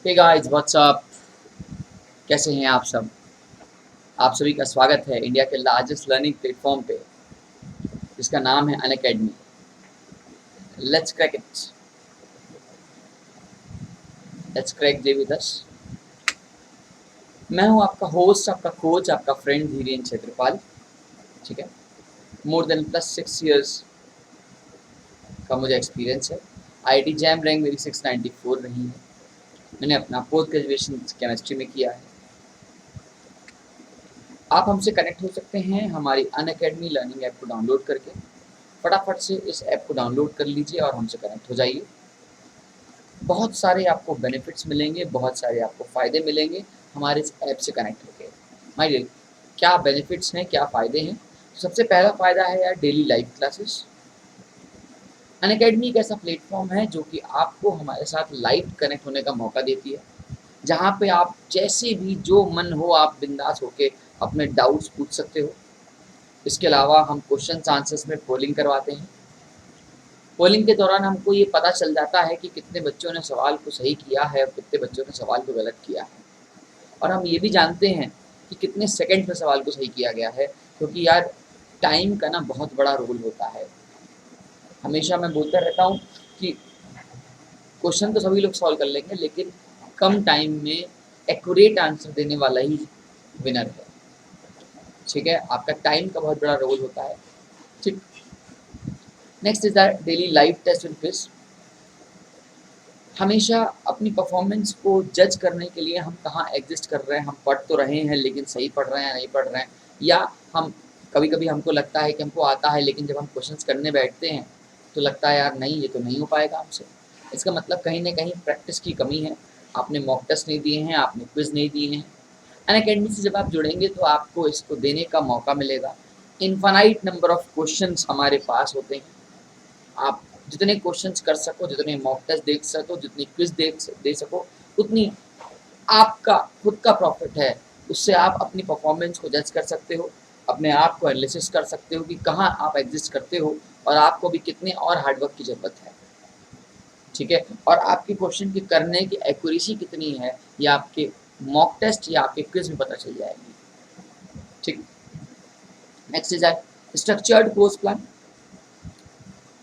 Hey guys what's up. कैसे हैं आप सब। आप सभी का स्वागत है इंडिया के लार्जेस्ट लर्निंग प्लेटफॉर्म पे जिसका नाम है Unacademy. Let's crack it. Let's crack day with us. मैं हूं आपका होस्ट, आपका कोच, आपका फ्रेंड धीरेन्द्र क्षेत्रपाल। ठीक है। मोर देन +6 years का मुझे एक्सपीरियंस है। आईआईटी जैम रैंक मेरी 694 रही है। मैंने अपना पोस्ट ग्रेजुएशन केमिस्ट्री में किया है। आप हमसे कनेक्ट हो सकते हैं हमारी अनअकैडमी लर्निंग ऐप को डाउनलोड करके। फटाफट से इस ऐप को डाउनलोड कर लीजिए और हमसे कनेक्ट हो जाइए। बहुत सारे आपको बेनिफिट्स मिलेंगे, बहुत सारे आपको फ़ायदे मिलेंगे हमारे इस ऐप से कनेक्ट होकर। माय डियर, क्या बेनिफिट्स हैं, क्या फ़ायदे हैं। सबसे पहला फ़ायदा है यार डेली लाइव क्लासेस। अनअकैडमी एक ऐसा प्लेटफॉर्म है जो कि आपको हमारे साथ लाइव कनेक्ट होने का मौका देती है, जहाँ पे आप जैसे भी जो मन हो आप बिंदास होके अपने डाउट्स पूछ सकते हो। इसके अलावा हम क्वेश्चन आंसर्स में पोलिंग करवाते हैं। पोलिंग के दौरान हमको ये पता चल जाता है कि कितने बच्चों ने सवाल को सही किया है और कितने बच्चों ने सवाल को गलत किया है। और हम ये भी जानते हैं कि कितने सेकंड में सवाल को सही किया गया है, क्योंकि यार टाइम का ना बहुत बड़ा रोल होता है। हमेशा मैं बोलता रहता हूँ कि क्वेश्चन तो सभी लोग सॉल्व कर लेंगे, लेकिन कम टाइम में एक्यूरेट आंसर देने वाला ही विनर है। ठीक है, आपका टाइम का बहुत बड़ा रोल होता है। ठीक। Next is that daily live test with quiz. हमेशा अपनी परफॉर्मेंस को जज करने के लिए हम कहाँ एग्जिस्ट कर रहे हैं, हम पढ़ तो रहे हैं लेकिन सही पढ़ रहे हैं या नहीं पढ़ रहे हैं, या हम कभी कभी हमको लगता है कि हमको आता है लेकिन जब हम क्वेश्चंस करने बैठते हैं तो लगता है यार नहीं, ये तो नहीं हो पाएगा हमसे। इसका मतलब कहीं ना कहीं प्रैक्टिस की कमी है। आपने मॉक टेस्ट नहीं दिए हैं, आपने क्विज नहीं दिए हैं। अनअकैडमी से जब आप जुड़ेंगे तो आपको इसको देने का मौका मिलेगा। इनफाइनाइट नंबर ऑफ क्वेश्चंस हमारे पास होते हैं। आप जितने क्वेश्चंस कर सको, जितने मॉक टेस्ट देख सको, जितनी क्विज दे सको, उतनी आपका खुद का प्रॉफिट है। उससे आप अपनी परफॉर्मेंस को जज कर सकते हो, अपने आप को एनालिसिस कर सकते हो कि कहाँ आप एग्जिस्ट करते हो और आपको भी कितने और हार्डवर्क की ज़रूरत है। ठीक है, और आपके क्वेश्चन के करने की एक्यूरेसी कितनी है ये आपके मॉक टेस्ट या आपके क्विज में पता चल जाएगी। ठीक। Next is structured course plan.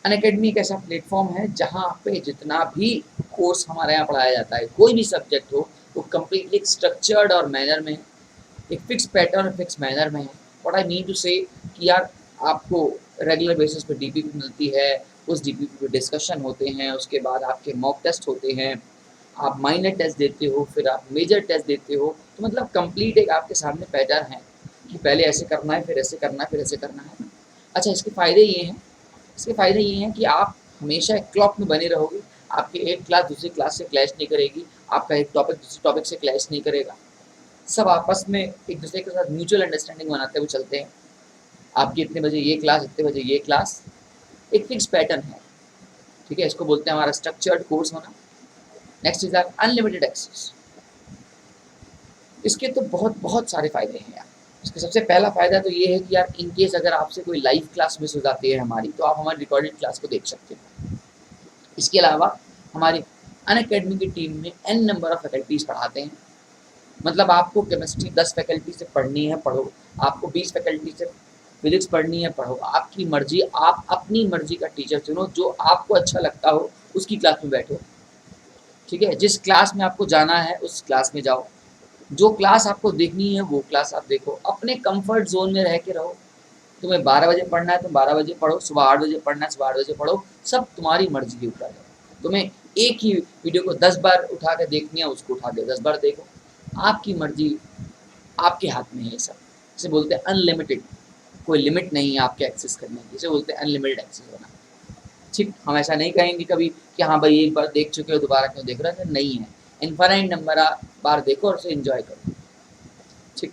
Unacademy एक ऐसा प्लेटफॉर्म है जहाँ पे जितना भी कोर्स हमारे यहाँ पढ़ाया जाता है, कोई भी सब्जेक्ट हो, वो कम्प्लीटली एक स्ट्रक्चर्ड और मैनर में, एक फिक्स पैटर्न, फिक्स मैनर में है। व्हाट आई मीन टू से कि यार आपको रेगुलर बेसिस पे डीपीपी मिलती है, उस डीपीपी पे डिस्कशन होते हैं, उसके बाद आपके मॉक टेस्ट होते हैं, आप माइनर टेस्ट देते हो, फिर आप मेजर टेस्ट देते हो। तो मतलब कंप्लीट एक आपके सामने पैटर्न है कि पहले ऐसे करना है, फिर ऐसे करना है, फिर ऐसे करना है। अच्छा, इसके फ़ायदे ये हैं, इसके फ़ायदे ये हैं कि आप हमेशा एक क्लॉक में बने रहोगे। आपकी एक क्लास दूसरी क्लास से क्लैश नहीं करेगी, आपका एक टॉपिक दूसरे टॉपिक से क्लैश नहीं करेगा। सब आपस में एक दूसरे के साथ म्यूचुअल अंडरस्टैंडिंग बनाते हुए चलते हैं। आपकी इतने बजे ये क्लास, इतने बजे ये क्लास, एक फिक्स पैटर्न है। ठीक है, इसको बोलते हैं हमारा स्ट्रक्चर्ड कोर्स होना। Next is unlimited access. इसके तो बहुत बहुत सारे फ़ायदे हैं यार। इसका सबसे पहला फ़ायदा तो ये है कि यार इन केस अगर आपसे कोई लाइव क्लास मिस हो जाती है हमारी, तो आप हमारी रिकॉर्डेड क्लास को देख सकते हो। इसके अलावा हमारी अनअकैडमी की टीम में एन नंबर ऑफ फैकल्टीज़ पढ़ाते हैं। मतलब आपको केमिस्ट्री 10 फैकल्टी से पढ़नी है, पढ़ो। आपको 20 फैकल्टी से फिजिक्स पढ़नी है, पढ़ो। आपकी मर्जी, आप अपनी मर्जी का टीचर चुनो, जो आपको अच्छा लगता हो उसकी क्लास में बैठो। ठीक है, जिस क्लास में आपको जाना है उस क्लास में जाओ। जो क्लास आपको देखनी है वो क्लास आप देखो। अपने कंफर्ट जोन में रह के रहो। तुम्हें 12 बजे पढ़ना है तुम 12 बजे पढ़ो, सुबह 8 बजे पढ़ना है सुबह 8 बजे पढ़ो। सब तुम्हारी मर्जी के ऊपर है। तुम्हें एक ही वीडियो को 10 बार उठा के देखनी है, उसको उठा के 10 बार देखो। आपकी मर्जी, आपके हाथ में है ये सब। इसे बोलते हैं अनलिमिटेड। कोई लिमिट नहीं है आपके एक्सेस करने की, इसे बोलते हैं अनलिमिटेड एक्सेस होना। ठीक, हम ऐसा नहीं कहेंगे कभी कि हाँ भाई एक बार देख चुके हो दोबारा क्यों देख रहे हो, नहीं है। इनफाइनाइट नंबर बार देखो और उसे एंजॉय करो। ठीक।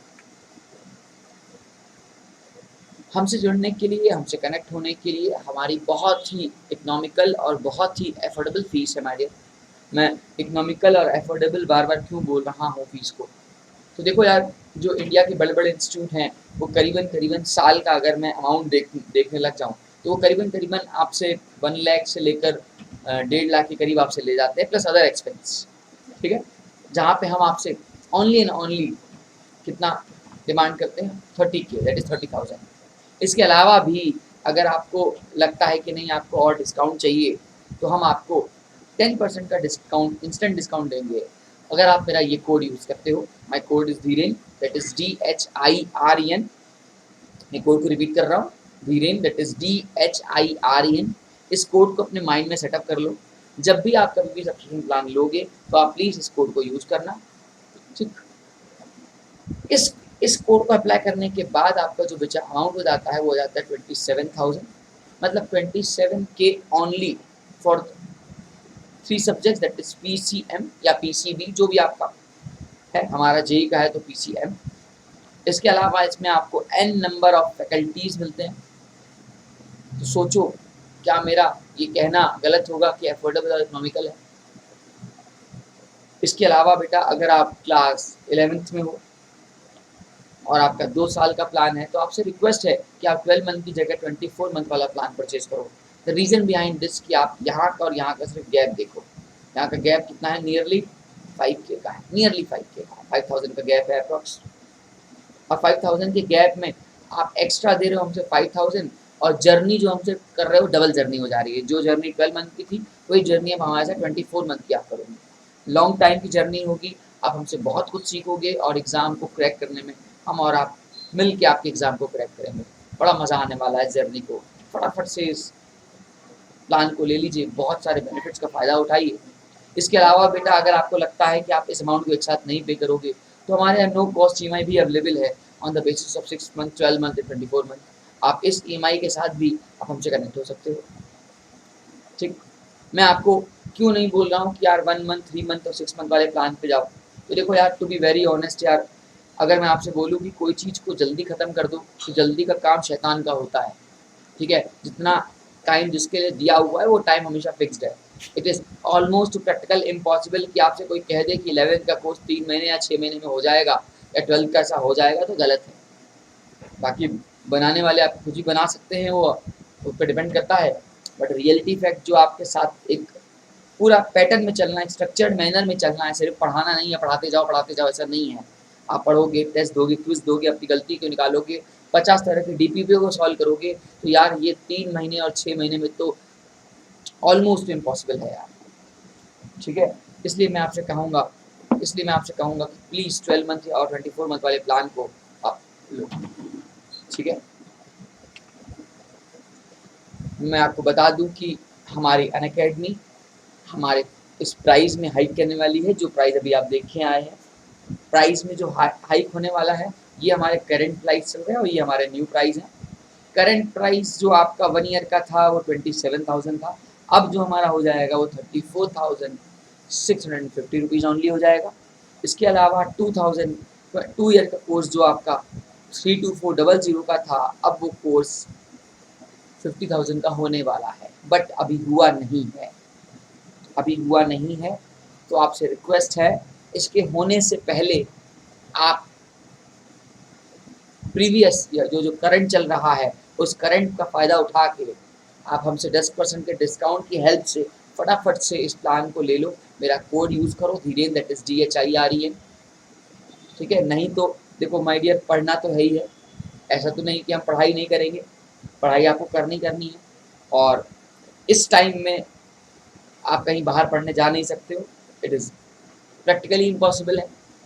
हमसे जुड़ने के लिए, हमसे कनेक्ट होने के लिए हमारी बहुत ही इकोनॉमिकल और बहुत ही एफोर्डेबल फ़ीस है हमारे। मैं इकोनॉमिकल और एफोर्डेबल बार-बार क्यों बोल रहा हूँ फ़ीस को? तो देखो यार, जो इंडिया के बड़े-बड़े इंस्टीट्यूट हैं, वो करीबन-करीबन साल का अगर मैं अमाउंट देखने लग जाऊँ, तो वो करीबन-करीबन आपसे 1 लाख से लेकर 1.5 लाख के करीब आपसे ले जाते हैं, प्लस अदर एक्सपेंस। ठीक है? जहाँ पे हम आपसे ओनली एंड ओनली कितना डिमांड करते हैं, 30K, दैट इज़ 30,000। इसके अलावा भी अगर आपको लगता है कि नहीं आपको और डिस्काउंट चाहिए, तो हम आपको 10% का डिस्काउंट, इंस्टेंट डिस्काउंट देंगे अगर आप मेरा ये कोड यूज़ करते हो। My code is Dhiren, that is DHIREN। मैं कोड को रिपीट कर रहा हूँ, धीरेन, दैट इज़ DHIREN। इस कोड को अपने माइंड में सेटअप कर लो। जब भी आप कभी भी सब्सक्रिप्शन प्लान लोगे तो आप प्लीज़ इस कोड को यूज़ करना, ठीक। इस कोड को अप्लाई करने के बाद आपका जो बचा अमाउंट हो जाता है वो हो जाता है 27,000, मतलब 27K only for 3 subjects, that is PCM या PCB, जो भी आपका है। हमारा जेई का है तो PCM। इसके अलावा इसमें आपको n नंबर ऑफ फैकल्टीज मिलते हैं। तो सोचो, क्या मेरा ये कहना गलत होगा कि अफोर्डेबल और इकोनॉमिकल है? इसके अलावा बेटा अगर आप क्लास 11th में हो और आपका 2 साल का प्लान है, तो आपसे रिक्वेस्ट है कि आप 12 मंथ की जगह 24 मंथ वाला प्लान परचेज करो। द रीज़न बिहाइंड दिस कि आप यहाँ का और यहाँ का सिर्फ गैप देखो। यहाँ का गैप कितना है? नियरली 5K का है, नियरली 5K का, 5,000 का गैप है अप्रॉक्स। और 5,000 के गैप में आप एक्स्ट्रा दे रहे हो हमसे 5,000, और जर्नी जो हमसे कर रहे हो डबल जर्नी हो जा रही है। जो जर्नी 12 मंथ की थी वही जर्नी अब हमारे साथ 24 मंथ की आप करोगे। लॉन्ग टाइम की जर्नी होगी, आप हमसे बहुत कुछ सीखोगे और एग्ज़ाम को क्रैक करने में हम और आप मिल के आपके एग्ज़ाम को क्रैक करेंगे। बड़ा मज़ा आने वाला है इस जर्नी को। फटाफट से इस प्लान को ले लीजिए, बहुत सारे बेनिफिट्स का फ़ायदा उठाइए। इसके अलावा बेटा अगर आपको लगता है कि आप इस अमाउंट को एक साथ नहीं पे करोगे, तो हमारे यहाँ नो कॉस्ट EMI भी अवेलेबल है on the basis of 6 month, 12 month and 24 month. आप इस EMI के साथ भी आप हमसे कनेक्ट हो सकते हो, ठीक। मैं आपको क्यों नहीं बोल रहा हूँ कि यार 1 मंथ, 3 मंथ और 6 मंथ वाले प्लान पे जाओ। तो देखो यार, टू बी वेरी ऑनेस्ट यार, अगर मैं आपसे बोलूँ कि कोई चीज़ को जल्दी ख़त्म कर दो, तो जल्दी का काम शैतान का होता है, ठीक है। जितना टाइम जिसके लिए दिया हुआ है वो टाइम हमेशा फिक्स्ड है। It is almost practical impossible कि आपसे कोई कह दे कि 11th का कोर्स 3 महीने या 6 महीने में हो जाएगा, या 12th का ऐसा हो जाएगा, तो गलत है। बाकी बनाने वाले आप खुद ही बना सकते हैं, वो उस पर डिपेंड करता है। बट रियलिटी फैक्ट जो आपके साथ एक पूरा पैटर्न में चलना है, स्ट्रक्चर्ड मैनर में चलना है, सिर्फ पढ़ाना नहीं है, पढ़ाते जाओ, ऐसा नहीं है। आप पढ़ोगे, टेस्ट दोगे, क्विज दोगे, अपनी गलती को निकालोगे, 50 तरह के DPPO को सॉल्व करोगे, तो यार ये 3 महीने और 6 महीने में तो ऑलमोस्ट इम्पॉसिबल है यार, ठीक है। इसलिए मैं आपसे कहूँगा कि प्लीज़ 12 मंथ और 24 मंथ वाले प्लान को आप लो, ठीक है। मैं आपको बता दूं कि हमारी अनअकैडमी हमारे इस प्राइस में हाइक करने वाली है। जो प्राइस अभी आप देखे आए हैं, प्राइस में जो हाइक होने वाला है, ये हमारे करंट प्राइस चल रहे हैं और ये हमारे न्यू प्राइस है। करंट प्राइस जो आपका 1 ईयर का था वो 27,000 था, अब जो हमारा हो जाएगा वो 34,650 रुपीज़ ओनली हो जाएगा। इसके अलावा 2 ईयर का कोर्स जो आपका 32400 का था, अब वो कोर्स 50,000 का होने वाला है, बट अभी हुआ नहीं है, तो आपसे रिक्वेस्ट है, इसके होने से पहले आप प्रीवियस या जो करंट चल रहा है उस करंट का फ़ायदा उठा के आप हमसे 10% के डिस्काउंट की हेल्प से फटाफट से इस प्लान को ले लो। मेरा कोड यूज़ करो, धीरेन, दैट इज़ DHIREN, ठीक है। नहीं तो देखो माय डियर, पढ़ना तो है ही है, ऐसा तो नहीं कि हम पढ़ाई नहीं करेंगे, पढ़ाई आपको करनी है। और इस टाइम में आप कहीं बाहर पढ़ने जा नहीं सकते हो, इट इज़ प्रैक्टिकली इम्पॉसिबल है।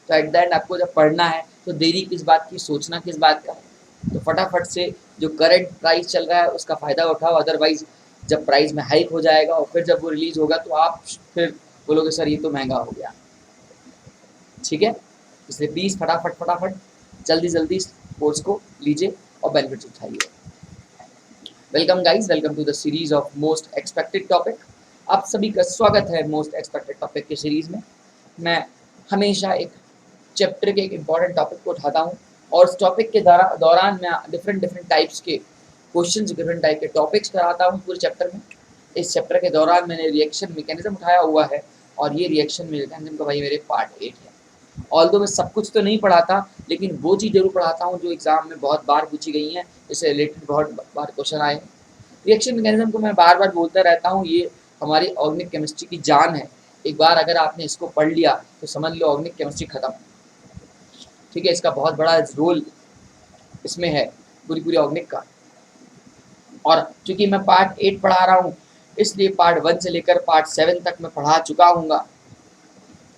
तो एट द एंड आपको जब पढ़ना है तो देरी किस बात की, सोचना किस बात का है। तो फटाफट से जो करंट प्राइस चल रहा है उसका फ़ायदा उठाओ, अदरवाइज़ जब प्राइस में हाइक हो जाएगा और फिर जब वो रिलीज़ होगा तो आप फिर बोलोगे सर ये तो महंगा हो गया, ठीक है। इसलिए प्लीज़ फटाफट जल्दी इस कोर्स को लीजिए और बेनिफिट्स उठाइए। Welcome guys, welcome to the series of most expected topic. आप सभी का स्वागत है मोस्ट एक्सपेक्टेड टॉपिक की सीरीज़ में। मैं हमेशा एक चैप्टर के एक इम्पॉर्टेंट टॉपिक को उठाता हूँ और उस टॉपिक के दौरान मैं डिफरेंट टाइप्स के क्वेश्चन, डिफरेंट टाइप के टॉपिक्स कराता हूँ पूरे चैप्टर में। इस चैप्टर के दौरान मैंने रिएक्शन मैकेनिज्म उठाया हुआ है और ये रिएक्शन मैकेनिज्म का भाई मेरे पार्ट 8 है। ऑल्दो मैं सब कुछ तो नहीं पढ़ाता, लेकिन वो चीज़ जरूर पढ़ाता हूँ जो एग्जाम में बहुत बार पूछी गई हैं, इससे रिलेटेड बहुत बार क्वेश्चन आए हैं। रिएक्शन मैकेनिज्म को मैं बार बार बोलता रहता हूँ, ये हमारी ऑर्गेनिक केमिस्ट्री की जान है। एक बार अगर आपने इसको पढ़ लिया तो समझ लो ऑर्गेनिक केमिस्ट्री खत्म। ठीक है, इसका बहुत बड़ा रोल इसमें है पूरी पूरी ऑर्गेनिक का। और चूंकि मैं पार्ट 8 पढ़ा रहा हूँ, इसलिए पार्ट 1 से लेकर पार्ट 7 तक मैं पढ़ा चुका हूँगा।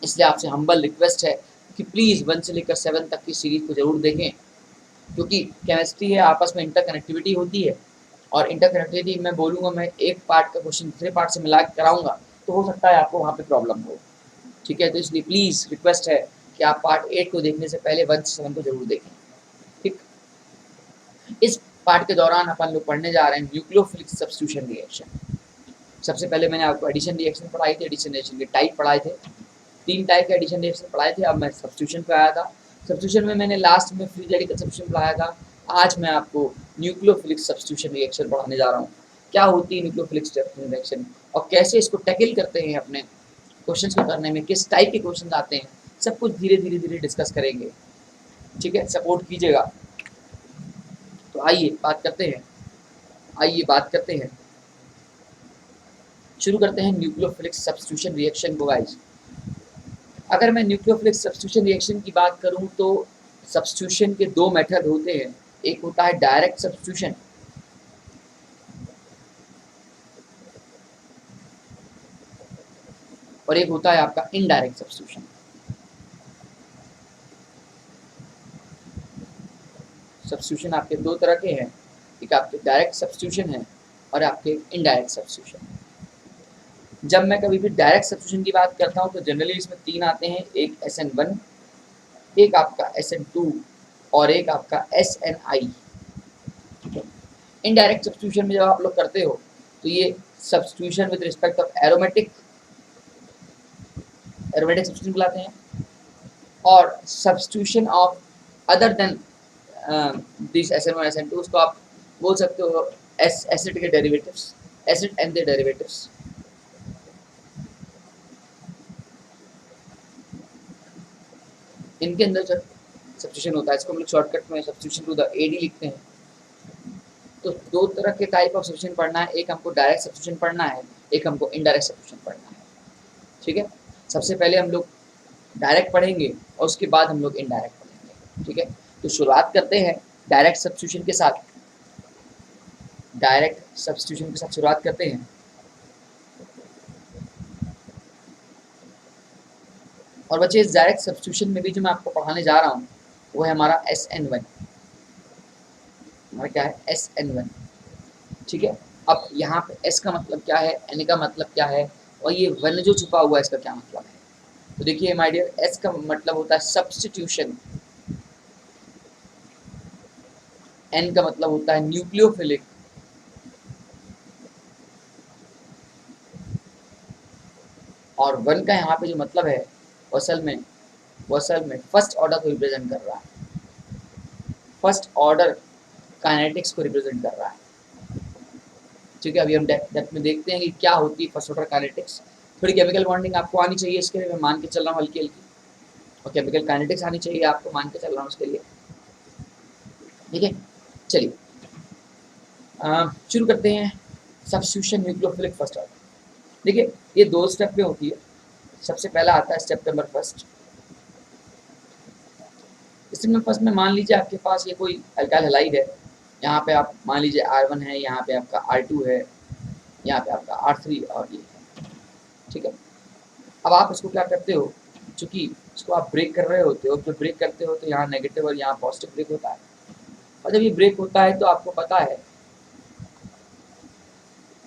इसलिए आपसे हम्बल रिक्वेस्ट है कि प्लीज़ 1 से लेकर 7 तक की सीरीज को जरूर देखें, क्योंकि केमिस्ट्री है, आपस में इंटरकनेक्टिविटी होती है। और इंटरकनेक्टिविटी मैं बोलूँगा, मैं एक पार्ट का क्वेश्चन दूसरे पार्ट से मिला के कराऊंगा तो हो सकता है आपको वहाँ पे प्रॉब्लम हो। ठीक है, तो इसलिए प्लीज़ रिक्वेस्ट है कि आप पार्ट 8 को देखने से पहले 1 से 7 को जरूर देखें। ठीक, इस पार्ट के दौरान अपन लोग पढ़ने जा रहे हैं न्यूक्लियोफिलिक सब्स्टिट्यूशन रिएक्शन। सबसे पहले मैंने आपको एडिशन रिएक्शन पढ़ाई थी, एडिशन रिएक्शन के टाइप पढ़ाए थे, 3 टाइप के एडिशन रिएक्शन पढ़ाए थे। अब मैं सब्स्टिट्यूशन पे आया था। सब्स्टिट्यूशन में मैंने लास्ट में फ्री रेडिकल सब्स्टिट्यूशन पढ़ाया था। आज मैं आपको न्यूक्लियोफिलिक सब्स्टिट्यूशन रिएक्शन पढ़ाने जा रहा हूँ। क्या होती है न्यूक्लियोफिलिक सब्स्टिट्यूशन रिएक्शन और कैसे इसको टैकल करते हैं अपने क्वेश्चन को करने में, किस टाइप के क्वेश्चन आते हैं, सब कुछ धीरे धीरे धीरे डिस्कस करेंगे। ठीक है, सपोर्ट कीजिएगा। तो आइए बात करते हैं, शुरू करते हैं न्यूक्लियोफिलिक सब्स्टिट्यूशन रिएक्शन को गाइस। अगर मैं न्यूक्लियोफिलिक सब्स्टिट्यूशन रिएक्शन की बात करूं तो सब्स्टिट्यूशन के 2 मेथड होते हैं। एक होता है डायरेक्ट सब्स्टिट्यूशन और एक होता है आपका इनडायरेक्ट सब्स्टिट्यूशन। सब्स्टिट्यूशन आपके 2 तरह के हैं, एक आपके डायरेक्ट सब्स्टिट्यूशन है और आपके इनडायरेक्ट सब्स्टिट्यूशन। जब मैं कभी भी डायरेक्ट सब्स्टिट्यूशन की बात करता हूं तो जनरली इसमें 3 आते हैं, एक SN1, एक आपका SN2 और एक आपका SNI। इनडायरेक्ट सब्स्टिट्यूशन में जब आप लोग करते हो तो ये substitution with respect of aromatic substitution बुलाते हैं, और substitution of other than this SN1 SN2 उसको आप बोल सकते हो एसिड के derivatives, acid and their derivatives. इनके अंदर जब सब्स्टिट्यूशन होता है, इसको हम लोग शॉर्टकट में सब्स्टिट्यूशन टू द AD लिखते हैं। तो 2 तरह के टाइप ऑफ सब्स्टिट्यूशन पढ़ना है, एक हमको डायरेक्ट सब्स्टिट्यूशन पढ़ना है, एक हमको इनडायरेक्ट सब्स्टिट्यूशन पढ़ना है। ठीक है, सबसे पहले हम लोग डायरेक्ट पढ़ेंगे और उसके बाद हम लोग इनडायरेक्ट पढ़ेंगे। ठीक है, तो शुरुआत करते हैं डायरेक्ट सब्स्टिट्यूशन के साथ। शुरुआत करते हैं। और बच्चे इस डायरेक्ट सब्स्टिट्यूशन में भी जो मैं आपको पढ़ाने जा रहा हूँ वो है हमारा SN1। हमारा क्या है? SN1। ठीक है, अब यहाँ पे S का मतलब क्या है, N का मतलब क्या है, और ये वन जो छुपा हुआ है इसका क्या मतलब है। तो देखिए माय डियर, S का मतलब होता है सब्स्टिट्यूशन, N का मतलब होता है न्यूक्लियोफिलिक, और वन का यहाँ पे जो मतलब है वो असल में फर्स्ट ऑर्डर को रिप्रेजेंट कर रहा है, फर्स्ट ऑर्डर काइनेटिक्स को रिप्रेजेंट कर रहा है। ठीक है, अभी हम डेप्थ में देखते हैं कि क्या होती है फर्स्ट ऑर्डर काइनेटिक्स। थोड़ी केमिकल बॉन्डिंग आपको आनी चाहिए इसके लिए, मैं मान के चल रहा हूँ हल्की हल्की, और केमिकल काइनेटिक्स आनी चाहिए आपको, मान के चल रहा हूँ उसके लिए। ठीक है, चलिए शुरू करते हैं सब्स्टिट्यूशन न्यूक्लियोफिलिक फर्स्ट ऑर्डर। देखिए ये 2 स्टेप में होती है। सबसे पहला आता है step number first. Step number first में मान लीजिए आपके पास ये कोई अल्काइल हैलाइड है, यहाँ पे आप मान लीजिए R1 है, यहाँ पे आपका R2 है, यहाँ पे आपका R3 और ये है। ठीक है, अब आप इसको क्या करते हो, चूंकि इसको आप ब्रेक कर रहे होते हो, जब ब्रेक करते हो तो यहाँ नेगेटिव और यहाँ पॉजिटिव ब्रेक होता है, और जब ये ब्रेक होता है तो आपको पता है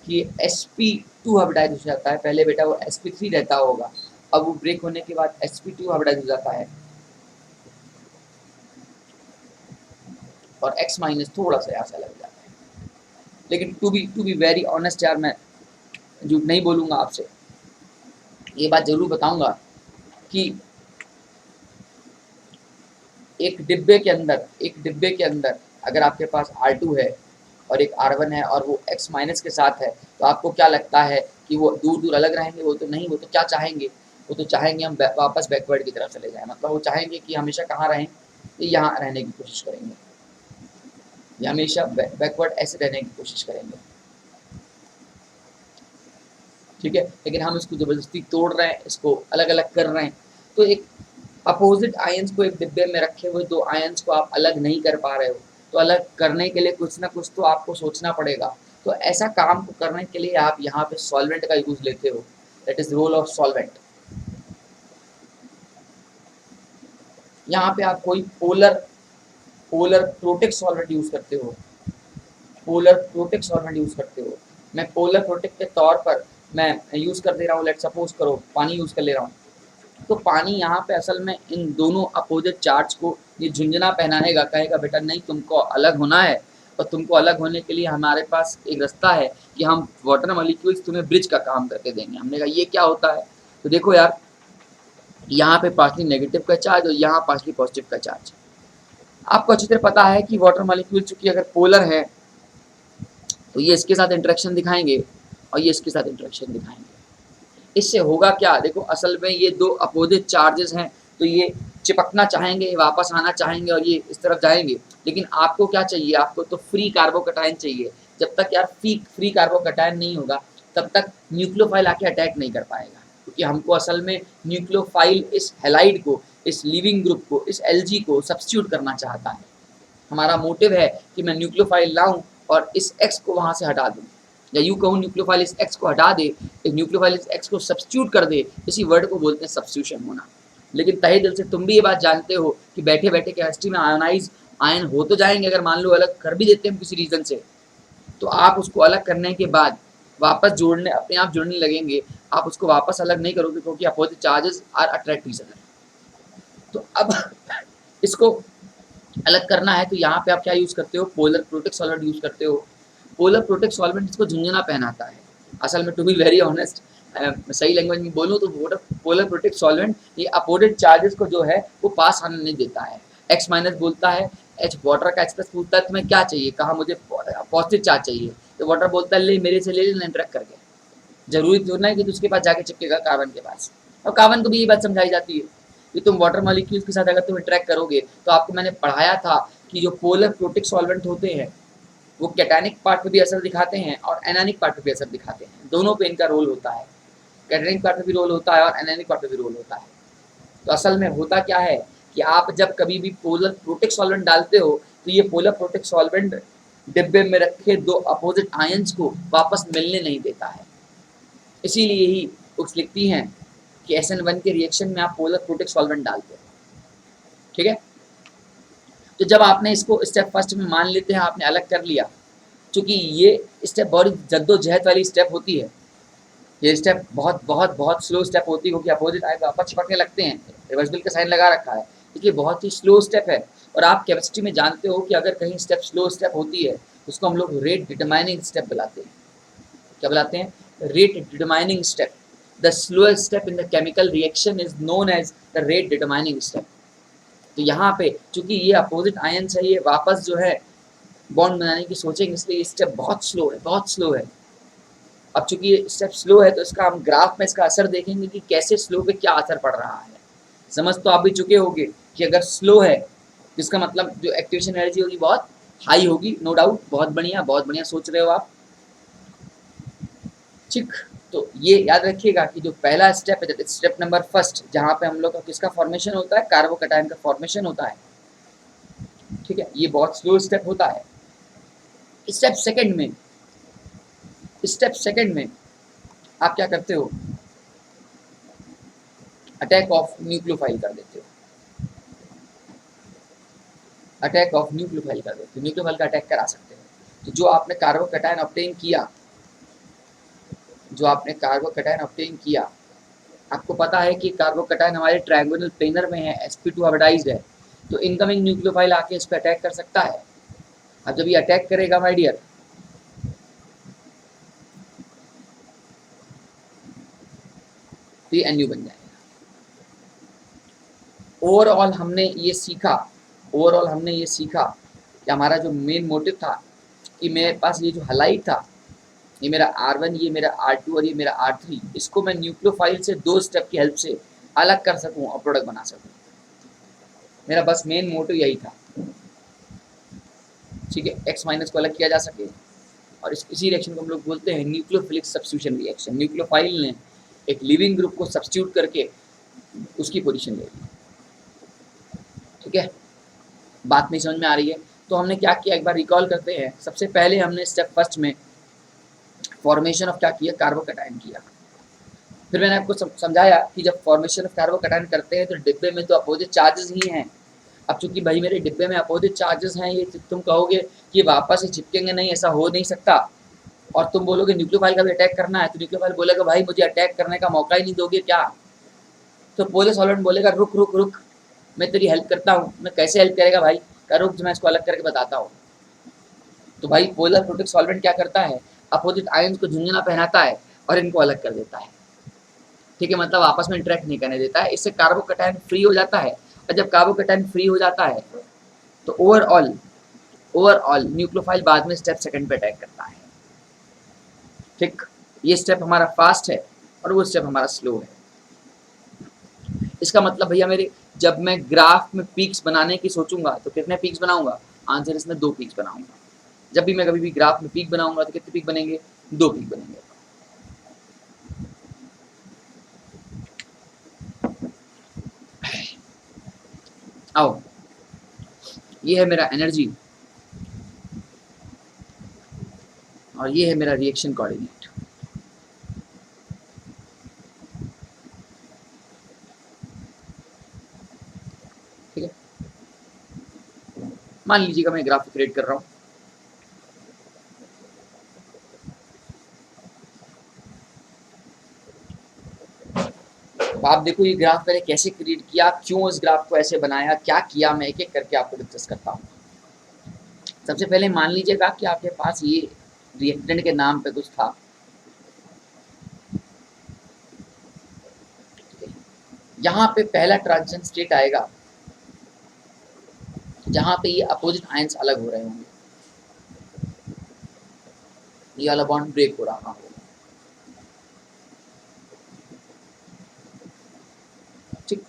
कि sp2 हाइब्रिडाइज हो जाता है। पहले बेटा वो sp3 रहता होगा, अब वो ब्रेक होने के बाद sp2 हाइब्रिडाइज हो जाता है, और X माइनस थोड़ा सा यहाँ से अलग जाता है। लेकिन टू बी वेरी ऑनेस्ट यार, मैं झूठ नहीं बोलूँगा आपसे, ये बात जरूर बताऊँगा कि एक डिब्बे के अंदर अगर आपके पास R2 है और एक R1 है और वो X माइनस के साथ है, तो आपको क्या लगता है कि वो दूर दूर अलग रहेंगे? वो तो नहीं, वो तो क्या चाहेंगे, वो तो चाहेंगे हम वापस बैकवर्ड की तरफ चले जाएं। मतलब वो चाहेंगे कि हमेशा कहाँ रहें, यहाँ रहने की कोशिश करेंगे, या हमेशा बैकवर्ड ऐसे रहने की कोशिश करेंगे। ठीक है, लेकिन हम इसको ज़बरदस्ती तोड़ रहे हैं, इसको अलग अलग कर रहे हैं। तो एक अपोजिट आयंस को एक डिब्बे में रखे हुए दो आयंस को आप अलग नहीं कर पा रहे हो, तो अलग करने के लिए कुछ ना कुछ तो आपको सोचना पड़ेगा। तो ऐसा काम को करने के लिए आप यहाँ पे सॉल्वेंट का यूज़ लेते हो, that is role of solvent. यहाँ पे आप कोई polar polar protic solvent use करते हो, पोलर प्रोटेक्ट सॉल्वेंट यूज़ करते हो। मैं पोलर प्रोटेक्ट के तौर पर मैं यूज़ कर दे रहा हूँ, लेट सपोज करो पानी यूज़ कर ले रहा हूँ। तो पानी यहाँ पे असल में इन दोनों अपोजिट चार्ज को ये झुंझुना पहनाएगा, कहेगा बेटा नहीं तुमको अलग होना है, और तुमको अलग होने के लिए हमारे पास एक रास्ता है कि हम वाटर मॉलिक्यूल्स तुम्हें ब्रिज का काम करके देंगे। हमने कहा ये क्या होता है? तो देखो यार, यहाँ पे पार्शली नेगेटिव का चार्ज और यहाँ पार्शली पॉजिटिव का चार्ज। आपको अच्छी तरह पता है कि वाटर मॉलिक्यूल चूंकि अगर पोलर है तो ये इसके साथ इंटरेक्शन दिखाएंगे और ये इसके साथ इंटरेक्शन दिखाएंगे। इससे होगा क्या? देखो असल में ये दो अपोजिट चार्जेस हैं, तो ये चिपकना चाहेंगे, वापस आना चाहेंगे और ये इस तरफ जाएंगे। लेकिन आपको क्या चाहिए? आपको तो फ्री कार्बोकैटायन चाहिए। जब तक यार फ्री कार्बोकैटायन नहीं होगा तब तक न्यूक्लियोफाइल आके अटैक नहीं कर पाएगा, क्योंकि हमको असल में न्यूक्लियोफाइल इस हैलाइड को, इस लिविंग ग्रुप को, इस एलजी को सब्स्टिट्यूट करना चाहता है। हमारा मोटिव है कि मैं न्यूक्लियोफाइल लाऊं और इस एक्स को वहाँ से हटा दूं, या यूँ कहूँ न्यूक्लियोफाइल इस एक्स को हटा दे, एक न्यूक्लियोफाइल इस एक्स को सब्स्टिट्यूट कर दे। इसी वर्ड को बोलते हैं सब्स्टिट्यूशन होना। लेकिन तहे दिल से तुम भी ये बात जानते हो कि बैठे बैठे केमिस्ट्री में आयोनाइज आयन हो तो जाएंगे, अगर मान लो अलग कर भी देते हैं किसी रीज़न से, तो आप उसको अलग करने के बाद वापस जोड़ने, अपने आप जुड़ने लगेंगे। आप उसको वापस अलग नहीं करोगे क्योंकि opposite charges are attract each other. तो अब इसको अलग करना है तो यहाँ पे आप क्या यूज़ करते हो? पोलर प्रोटेक्ट सॉल्वेंट यूज़ करते हो। पोलर प्रोटेक्ट सॉल्वेंट इसको झुंझुना पहनाता है। असल में टू बी वेरी ऑनेस्ट, सही लैंग्वेज में बोलूँ तो पोलर प्रोटेक्ट सॉल्वेंट ये अपोजिट चार्जेस को जो है वो पास आने नहीं देता है। एक्स माइनस बोलता है, एच वाटर का एक्सप्रेस पूछता है तुम्हें क्या चाहिए, कहा मुझे पॉजिटिव चार्ज चाहिए, तो वाटर बोलता है ले मेरे से ले लेना इंटरेक्ट करके। जरूरी तो नहीं कि तो उसके पास जाके चिपकेगा कार्बन के पास। और कार्बन को भी ये बात समझाई जाती है कि तुम वाटर मॉलिक्यूल्स के साथ अगर तुम इंटरेक्ट करोगे, तो आपको मैंने पढ़ाया था कि जो पोलर प्रोटेक्ट सॉल्वेंट होते हैं वो कैटायनिक पार्ट पे भी असर दिखाते हैं और एनायनिक पार्ट पे भी असर दिखाते हैं। दोनों पे इनका रोल होता है, कैटायनिक पार्ट पे भी रोल होता है और एनायनिक पार्ट पे भी रोल होता है। तो असल में होता क्या है कि आप जब कभी भी पोलर प्रोटेक्ट सॉल्वेंट डालते हो तो ये पोलर प्रोटेक्ट सॉल्वेंट डिब्बे में रखे दो अपोजिट आयंस को वापस मिलने नहीं देता है। इसीलिए ही बुक्स लिखती हैं कि SN1 के रिएक्शन में आप पोलर प्रोटेक्ट सॉल्वेंट डालते हो। ठीक है, तो जब आपने इसको स्टेप फर्स्ट में मान लेते हैं आपने अलग कर लिया, क्योंकि ये स्टेप बड़ी जद्दोजहद वाली स्टेप होती है। ये स्टेप बहुत बहुत बहुत स्लो स्टेप होती है, क्योंकि अपोजिट आए वापस चिपकने लगते हैं। रिवर्सिबल का साइन लगा रखा है, इसलिए बहुत ही स्लो स्टेप है। और आप केमिस्ट्री में जानते हो कि अगर कहीं स्टेप स्लो स्टेप होती है उसको हम लोग रेट डिटरमाइनिंग स्टेप बुलाते हैं। क्या बुलाते हैं? Rate determining step. The slowest step in the chemical reaction is known as the rate determining step. तो यहाँ पे चूंकि ये अपोजिट आयंस है, ये वापस जो है बॉन्ड बनाने की सोचेंगे, इसलिए ये स्टेप बहुत स्लो है, बहुत स्लो है। अब चूंकि ये स्टेप स्लो है तो इसका हम ग्राफ में इसका असर देखेंगे कि कैसे स्लो पे क्या असर पड़ रहा है। समझ तो आप भी चुके होंगे कि अगर स्लो है जिसका मतलब जो एक्टिवेशन एनर्जी होगी बहुत हाई होगी, नो डाउट। बहुत बढ़िया सोच रहे हो आप। ठीक, तो ये याद रखिएगा कि जो पहला स्टेप है, स्टेप नंबर फर्स्ट, जहाँ पे हम लोग का किसका फॉर्मेशन होता है? कार्बोकैटायन का फॉर्मेशन होता है। ठीक है, ये बहुत स्लो स्टेप होता है। स्टेप सेकंड में आप क्या करते हो? अटैक ऑफ न्यूक्लियोफाइल कर देते हो। अटैक ऑफ न्यूक्लियोफाइल कर देते हो, न्यूक्लियोफाइल का अटैक करा सकते हो। तो जो आपने कार्बोकैटायन ऑब्टेन किया, आपको पता है कि कार्बोकैटायन हमारे ट्रायंगुलर प्लेनर में है, sp2 हाइब्रिडाइज्ड है, तो इनकमिंग न्यूक्लियोफाइल आके इस पर अटैक कर सकता है। अब जब ये अटैक करेगा माय डियर, तो ये NU बन जाएगा। ओवरऑल हमने ये सीखा कि हमारा जो मेन मोटिव था कि मेरे पास ये जो हलाइड था, ये मेरा R1, ये मेरा R2 और ये मेरा R3, इसको मैं न्यूक्लियोफाइल से दो स्टेप की हेल्प से अलग कर सकूं और प्रोडक्ट बना सकूं। मेरा बस मेन मोटिव यही था। ठीक है, X माइनस को अलग किया जा सके और इसी रिएक्शन को हम लोग बोलते हैं न्यूक्लियोफिलिक सब्स्टिट्यूशन रिएक्शन। न्यूक्लियोफाइल ने एक लिविंग ग्रुप को सब्स्टिट्यूट करके उसकी पोजीशन ले ली। ठीक है, बात नहीं समझ में आ रही है? तो हमने क्या किया, एक बार रिकॉल करते हैं। सबसे पहले हमने स्टेप फर्स्ट में फॉर्मेशन ऑफ क्या किया, कार्बोकैटायन किया। फिर मैंने आपको समझाया कि जब फॉर्मेशन ऑफ कार्बोकैटायन करते हैं तो डिब्बे में तो अपोजिट चार्जेस ही हैं। अब चूंकि भाई मेरे डिब्बे में अपोजिट चार्जेस हैं, ये तुम कहोगे कि वापस से चिपकेंगे नहीं, ऐसा हो नहीं सकता। और तुम बोलोगे न्यूक्लियोफाइल का भी अटैक करना है, तो न्यूक्लियोफाइल बोलेगा भाई मुझे अटैक करने का मौका ही नहीं दोगे क्या? तो पोलर सॉल्वेंट बोलेगा रुक रुक रुक, मैं तेरी हेल्प करता हूँ। मैं कैसे हेल्प करेगा भाई? का रुक, मैं इसको अलग करके बताता हूँ। तो भाई पोलर प्रोटिक सॉल्वेंट क्या करता है, अपोजिट आयंस को झुंझुना पहनाता है और इनको अलग कर देता है। ठीक है, मतलब आपस में इंटरेक्ट नहीं करने देता है। इससे कार्बोकैटायन फ्री हो जाता है, और जब कार्बोकैटायन फ्री हो जाता है तो ओवरऑल न्यूक्लियोफाइल बाद में स्टेप सेकंड पे अटैक करता है। ठीक, ये स्टेप हमारा फास्ट है और वो स्टेप हमारा स्लो है। इसका मतलब भैया मेरे, जब मैं ग्राफ में पीक्स बनाने की सोचूंगा तो कितने पीक्स बनाऊंगा? आंसर इसमें 2 पीक्स बनाऊंगा। जब भी मैं कभी भी ग्राफ में पीक बनाऊंगा तो कितने पीक बनेंगे? 2 पीक बनेंगे। आओ, ये है मेरा एनर्जी और ये है मेरा रिएक्शन कोऑर्डिनेट। ठीक है, मान लीजिएगा मैं ग्राफ क्रिएट कर रहा हूं। आप देखो ये ग्राफ मैंने कैसे क्रिएट किया, क्यों इस ग्राफ को ऐसे बनाया, क्या किया, मैं एक एक करके आपको डिस्कस करता हूँ। सबसे पहले मान लीजिएगा कि आपके पास ये रिएक्टेंट के नाम पे कुछ था। यहाँ पे पहला ट्रांजिशन स्टेट आएगा जहाँ पे ये अपोजिट आयंस अलग हो रहे होंगे, ये वाला बॉन्ड ब्रेक हो रहा होगा। ठीक,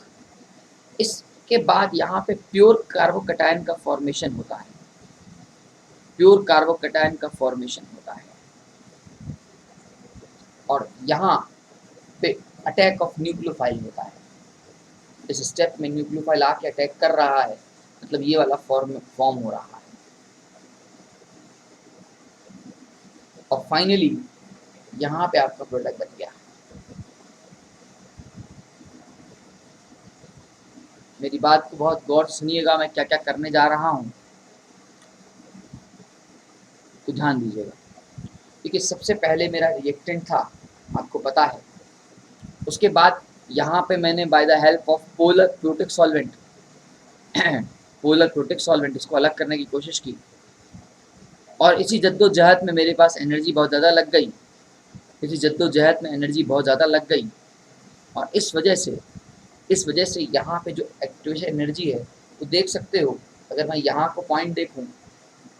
इसके बाद यहाँ पे प्योर कार्बोकैटायन का फॉर्मेशन होता है। प्योर कार्बोकैटायन का फॉर्मेशन होता है और यहाँ पे अटैक ऑफ न्यूक्लियोफाइल होता है। इस स्टेप में न्यूक्लियोफाइल आके अटैक कर रहा है, मतलब ये वाला फॉर्म हो रहा है। और फाइनली यहाँ पे आपका प्रोडक्ट बन गया। मेरी बात को बहुत गौर से सुनिएगा, मैं क्या क्या करने जा रहा हूँ तो ध्यान दीजिएगा। देखिए, सबसे पहले मेरा रिएक्टेंट था, आपको पता है। उसके बाद यहाँ पे मैंने by the help of polar protic solvent polar protic solvent इसको अलग करने की कोशिश की, और इसी जद्दोजहद में मेरे पास एनर्जी बहुत ज़्यादा लग गई। इसी जद्दोजहद में एनर्जी बहुत ज़्यादा लग गई, और इस वजह से यहाँ पे जो एक्टिवेशन एनर्जी है वो देख सकते हो। अगर मैं यहाँ को पॉइंट देखूँ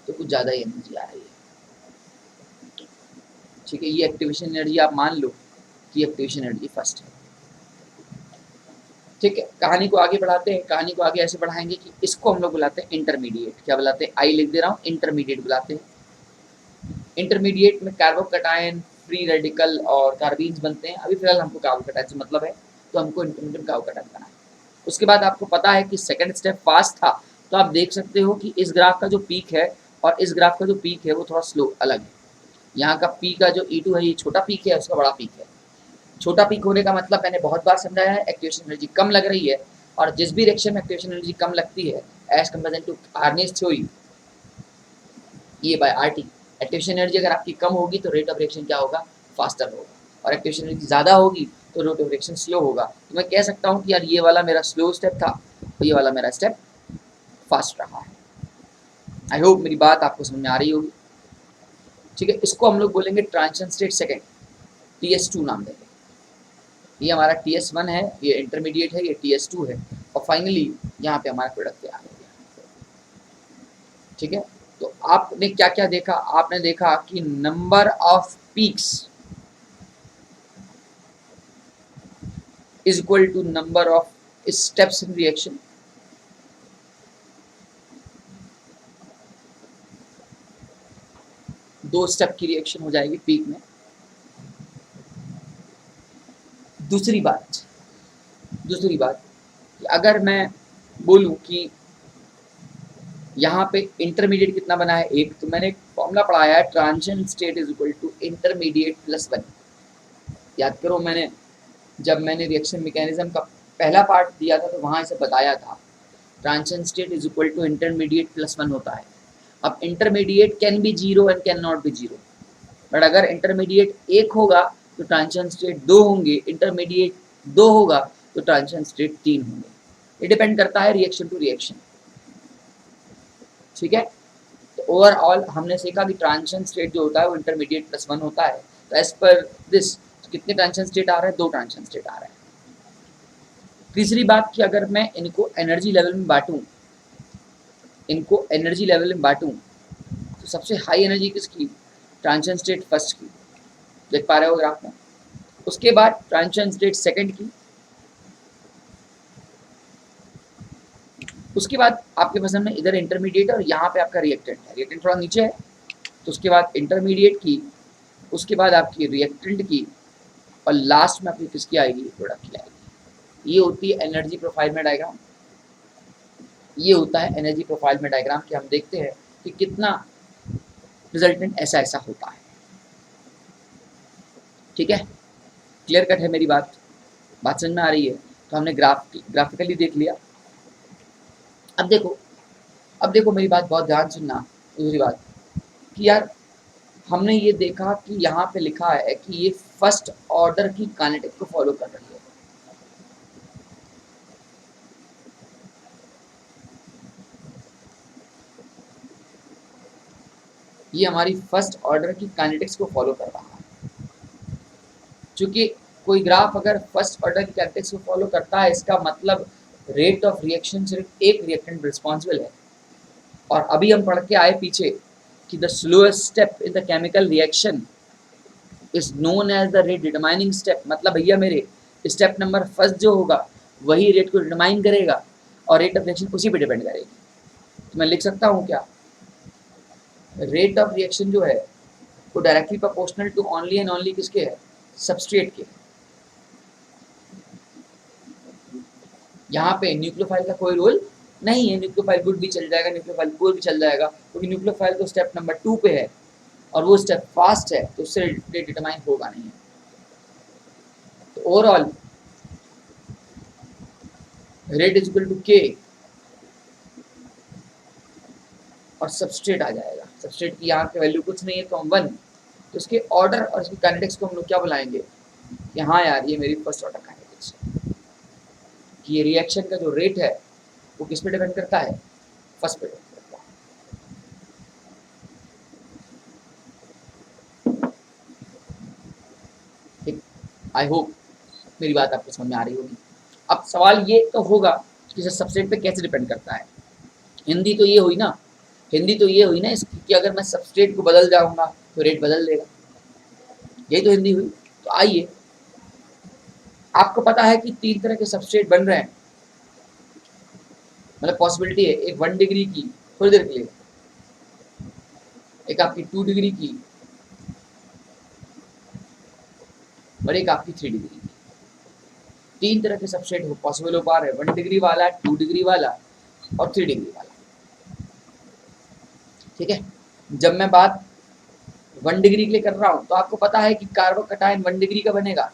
तो कुछ ज़्यादा ही एनर्जी आ रही है। ठीक है, ये एक्टिवेशन एनर्जी आप मान लो कि एक्टिवेशन एनर्जी फर्स्ट है। ठीक है, कहानी को आगे बढ़ाते हैं। कहानी को आगे ऐसे बढ़ाएंगे कि इसको हम लोग बुलाते हैं इंटरमीडिएट। क्या बुलाते हैं? आई लिख दे रहा हूँ, इंटरमीडिएट बुलाते हैं। इंटरमीडिएट में कार्बोकैटायन, फ्री रेडिकल और कार्बीन्स बनते हैं। अभी फिलहाल हमको कार्बोकैटायन से मतलब है, तो हमको इंटरमीडिएट कार्बोकैटायन बनाना है। उसके बाद आपको पता है कि सेकंड स्टेप फास्ट था, तो आप देख सकते हो कि इस ग्राफ का जो पीक है और इस ग्राफ का जो पीक है वो थोड़ा स्लो अलग है। यहाँ का पी का जो E2 है ये छोटा पीक है, उसका बड़ा पीक है। छोटा पीक होने का मतलब मैंने बहुत बार समझाया है, एक्टिवेशन एनर्जी कम लग रही है। और जिस भी रिएक्शन में एक्टिवेशन एनर्जी कम लगती है एज कम्पेयर टू आर्नेस थ्योरी, ये बाय आरटी, एक्टिवेशन एनर्जी अगर आपकी कम होगी तो रेट ऑफ रिएक्शन क्या होगा? फास्टर होगा। और एक्टिवेशन एनर्जी ज़्यादा होगी तो रेट ऑफ रिएक्शन स्लो होगा। तो मैं कह सकता हूँ कि यार ये वाला मेरा स्लो स्टेप था और ये वाला मेरा स्टेप फास्ट रहा है। आई होप मेरी बात आपको समझ में आ रही होगी। ठीक है, इसको हम लोग बोलेंगे ट्रांजिशन स्टेट सेकेंड, TS2 नाम देंगे। ये हमारा TS1 है, ये इंटरमीडिएट है, ये TS2 है, और फाइनली यहाँ पे हमारा प्रोडक्ट तैयार हो गया। ठीक है, तो आपने क्या क्या देखा? आपने देखा कि number of peaks is equal to number of steps in reaction. 2 step की रिएक्शन हो जाएगी पीक में। दूसरी बात कि अगर मैं बोलूं कि यहाँ पे इंटरमीडिएट कितना बना है एक, तो मैंने एक फॉर्मूला पढ़ाया है, transition state is equal to intermediate plus 1। याद करो जब मैंने रिएक्शन मैकेनिज्म का पहला पार्ट दिया था तो वहाँ इसे बताया था, transition state is equal to intermediate plus 1 होता है। अब intermediate can be 0 and can not be 0, but अगर इंटरमीडिएट 1 होगा तो ट्रांजिशन स्टेट 2 होंगे, इंटरमीडिएट 2 होगा तो ट्रांजिशन स्टेट 3 होंगे। ये डिपेंड करता है रिएक्शन टू रिएक्शन, ठीक है। तो ओवरऑल हमने सीखा कि ट्रांजिशन स्टेट जो होता है वो इंटरमीडिएट प्लस 1 होता है। तो एज पर दिस कितने ट्रांजिशन स्टेट आ रहे हैं? 2 ट्रांजिशन स्टेट आ रहे हैं। तीसरी बात कि अगर मैं इनको एनर्जी लेवल में बांटूं तो सबसे हाई एनर्जी किसकी? ट्रांजिशन स्टेट फर्स्ट की, देख पा रहे हो ग्राफ में। उसके बाद ट्रांजिशन स्टेट सेकंड की, उसके बाद आपके पसंद में इधर इंटरमीडिएट और यहाँ पे आपका रिएक्टेंट है, रिएक्टेंट थोड़ा नीचे है, तो उसके बाद इंटरमीडिएट की, उसके बाद आपकी रिएक्टेंट की, और लास्ट में आपकी किसकी आएगी? प्रोडक्ट की आएगी। ये होती है एनर्जी प्रोफाइल में डायग्राम। ये होता है एनर्जी प्रोफाइल में डायग्राम कि हम देखते हैं कि कितना रिजल्टेंट ऐसा ऐसा होता है, ठीक है। क्लियर कट है मेरी बात समझ में आ रही है? तो हमने ग्राफिकली देख लिया। अब देखो मेरी बात बहुत ध्यान सुनना। दूसरी बात कि यार हमने ये देखा कि यहाँ पे लिखा है कि ये फर्स्ट ऑर्डर की काइनेटिक को फॉलो कर रही है। ये हमारी फर्स्ट ऑर्डर की काइनेटिक्स को फॉलो कर रहा है। चूंकि कोई ग्राफ अगर फर्स्ट ऑर्डर की काइनेटिक्स को फॉलो करता है, इसका मतलब रेट ऑफ रिएक्शन सिर्फ एक रिएक्टेंट रिस्पॉन्सिबल है। और अभी हम पढ़ के आए पीछे कि the slowest step in the chemical reaction is known as the rate determining step. मतलब भैया मेरे स्टेप नंबर फर्स्ट जो होगा वही रेट को डिटरमाइन करेगा और रेट ऑफ रिएक्शन उसी पे डिपेंड करेगी। तो मैं लिख सकता हूँ क्या? रेट ऑफ रिएक्शन जो है वो directly proportional to only and only किसके है? सबस्ट्रेट के। यहाँ पे न्यूक्लियोफाइल का कोई रोल नहीं है। न्यूक्लियोफाइल गुड भी चल जाएगा, न्यूक्लियोफाइल पुअर भी चल जाएगा, क्योंकि न्यूक्लियोफाइल तो स्टेप नंबर 2 पे है और वो स्टेप फास्ट है, तो उससे रेट डिटरमाइन होगा नहीं। तो overall rate is equal to K और सबस्ट्रेट आ जाएगा। सबस्ट्रेट की यहाँ की वैल्यू कुछ नहीं है तो हम 1, तो इसके ऑर्डर और इसकी काइनेटिक्स को हम लोग क्या बुलाएंगे कि हाँ यार ये मेरी फर्स्ट ऑर्डर काइनेटिक्स है। कि ये रिएक्शन का जो रेट है वो किस पे डिपेंड करता है? फर्स्ट पे डिपेंड करता है। ठीक, आई होप मेरी बात आपको समझ में आ रही होगी। अब सवाल ये तो होगा कि सबस्ट्रेट पे कैसे डिपेंड करता है। हिंदी तो ये हुई ना इसकी कि अगर मैं सबस्ट्रेट को बदल जाऊंगा तो रेट बदल देगा। यही तो हिंदी हुई। तो आइए, आपको पता है कि 3 तरह के सबस्ट्रेट बन रहे हैं। मतलब पॉसिबिलिटी है, एक 1 डिग्री की थोड़ी देर के लिए, एक आपकी 2 डिग्री की और एक आपकी 3 डिग्री की। 3 तरह के सबस्ट्रेट पॉसिबल हो पा रहे हैं, 1 डिग्री वाला, 2 डिग्री वाला और 3 डिग्री वाला। ठीक है। जब मैं बात 1 डिग्री के लिए कर रहा हूं तो आपको पता है कि कार्बोकैटायन 1 डिग्री का बनेगा,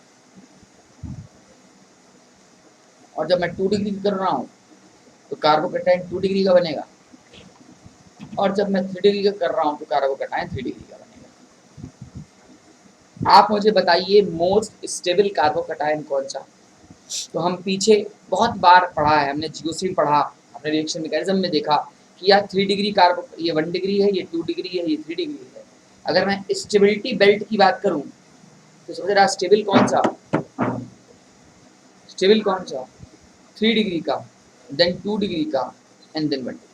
और जब मैं 2 डिग्री कर रहा हूं तो कार्बोकैटायन 2 डिग्री का बनेगा, और जब मैं 3 डिग्री का कर रहा हूं तो कार्बोकैटायन 3 डिग्री का बनेगा। आप मुझे बताइए मोस्ट स्टेबल कार्बोकैटायन कौन सा? तो हम पीछे बहुत बार पढ़ा है, हमने जियोसिन पढ़ा, हमने रिएक्शन मैकेनिज्म में देखा कि यार 3 डिग्री कार्बो, ये 1 डिग्री है, ये 2 डिग्री है, ये 3 डिग्री है। अगर मैं स्टेबिलिटी बेल्ट की बात करूं तो समझ रहा स्टेबल कौन सा? 3 डिग्री का, देन 2 डिग्री का एंड देन 1 डिग्री,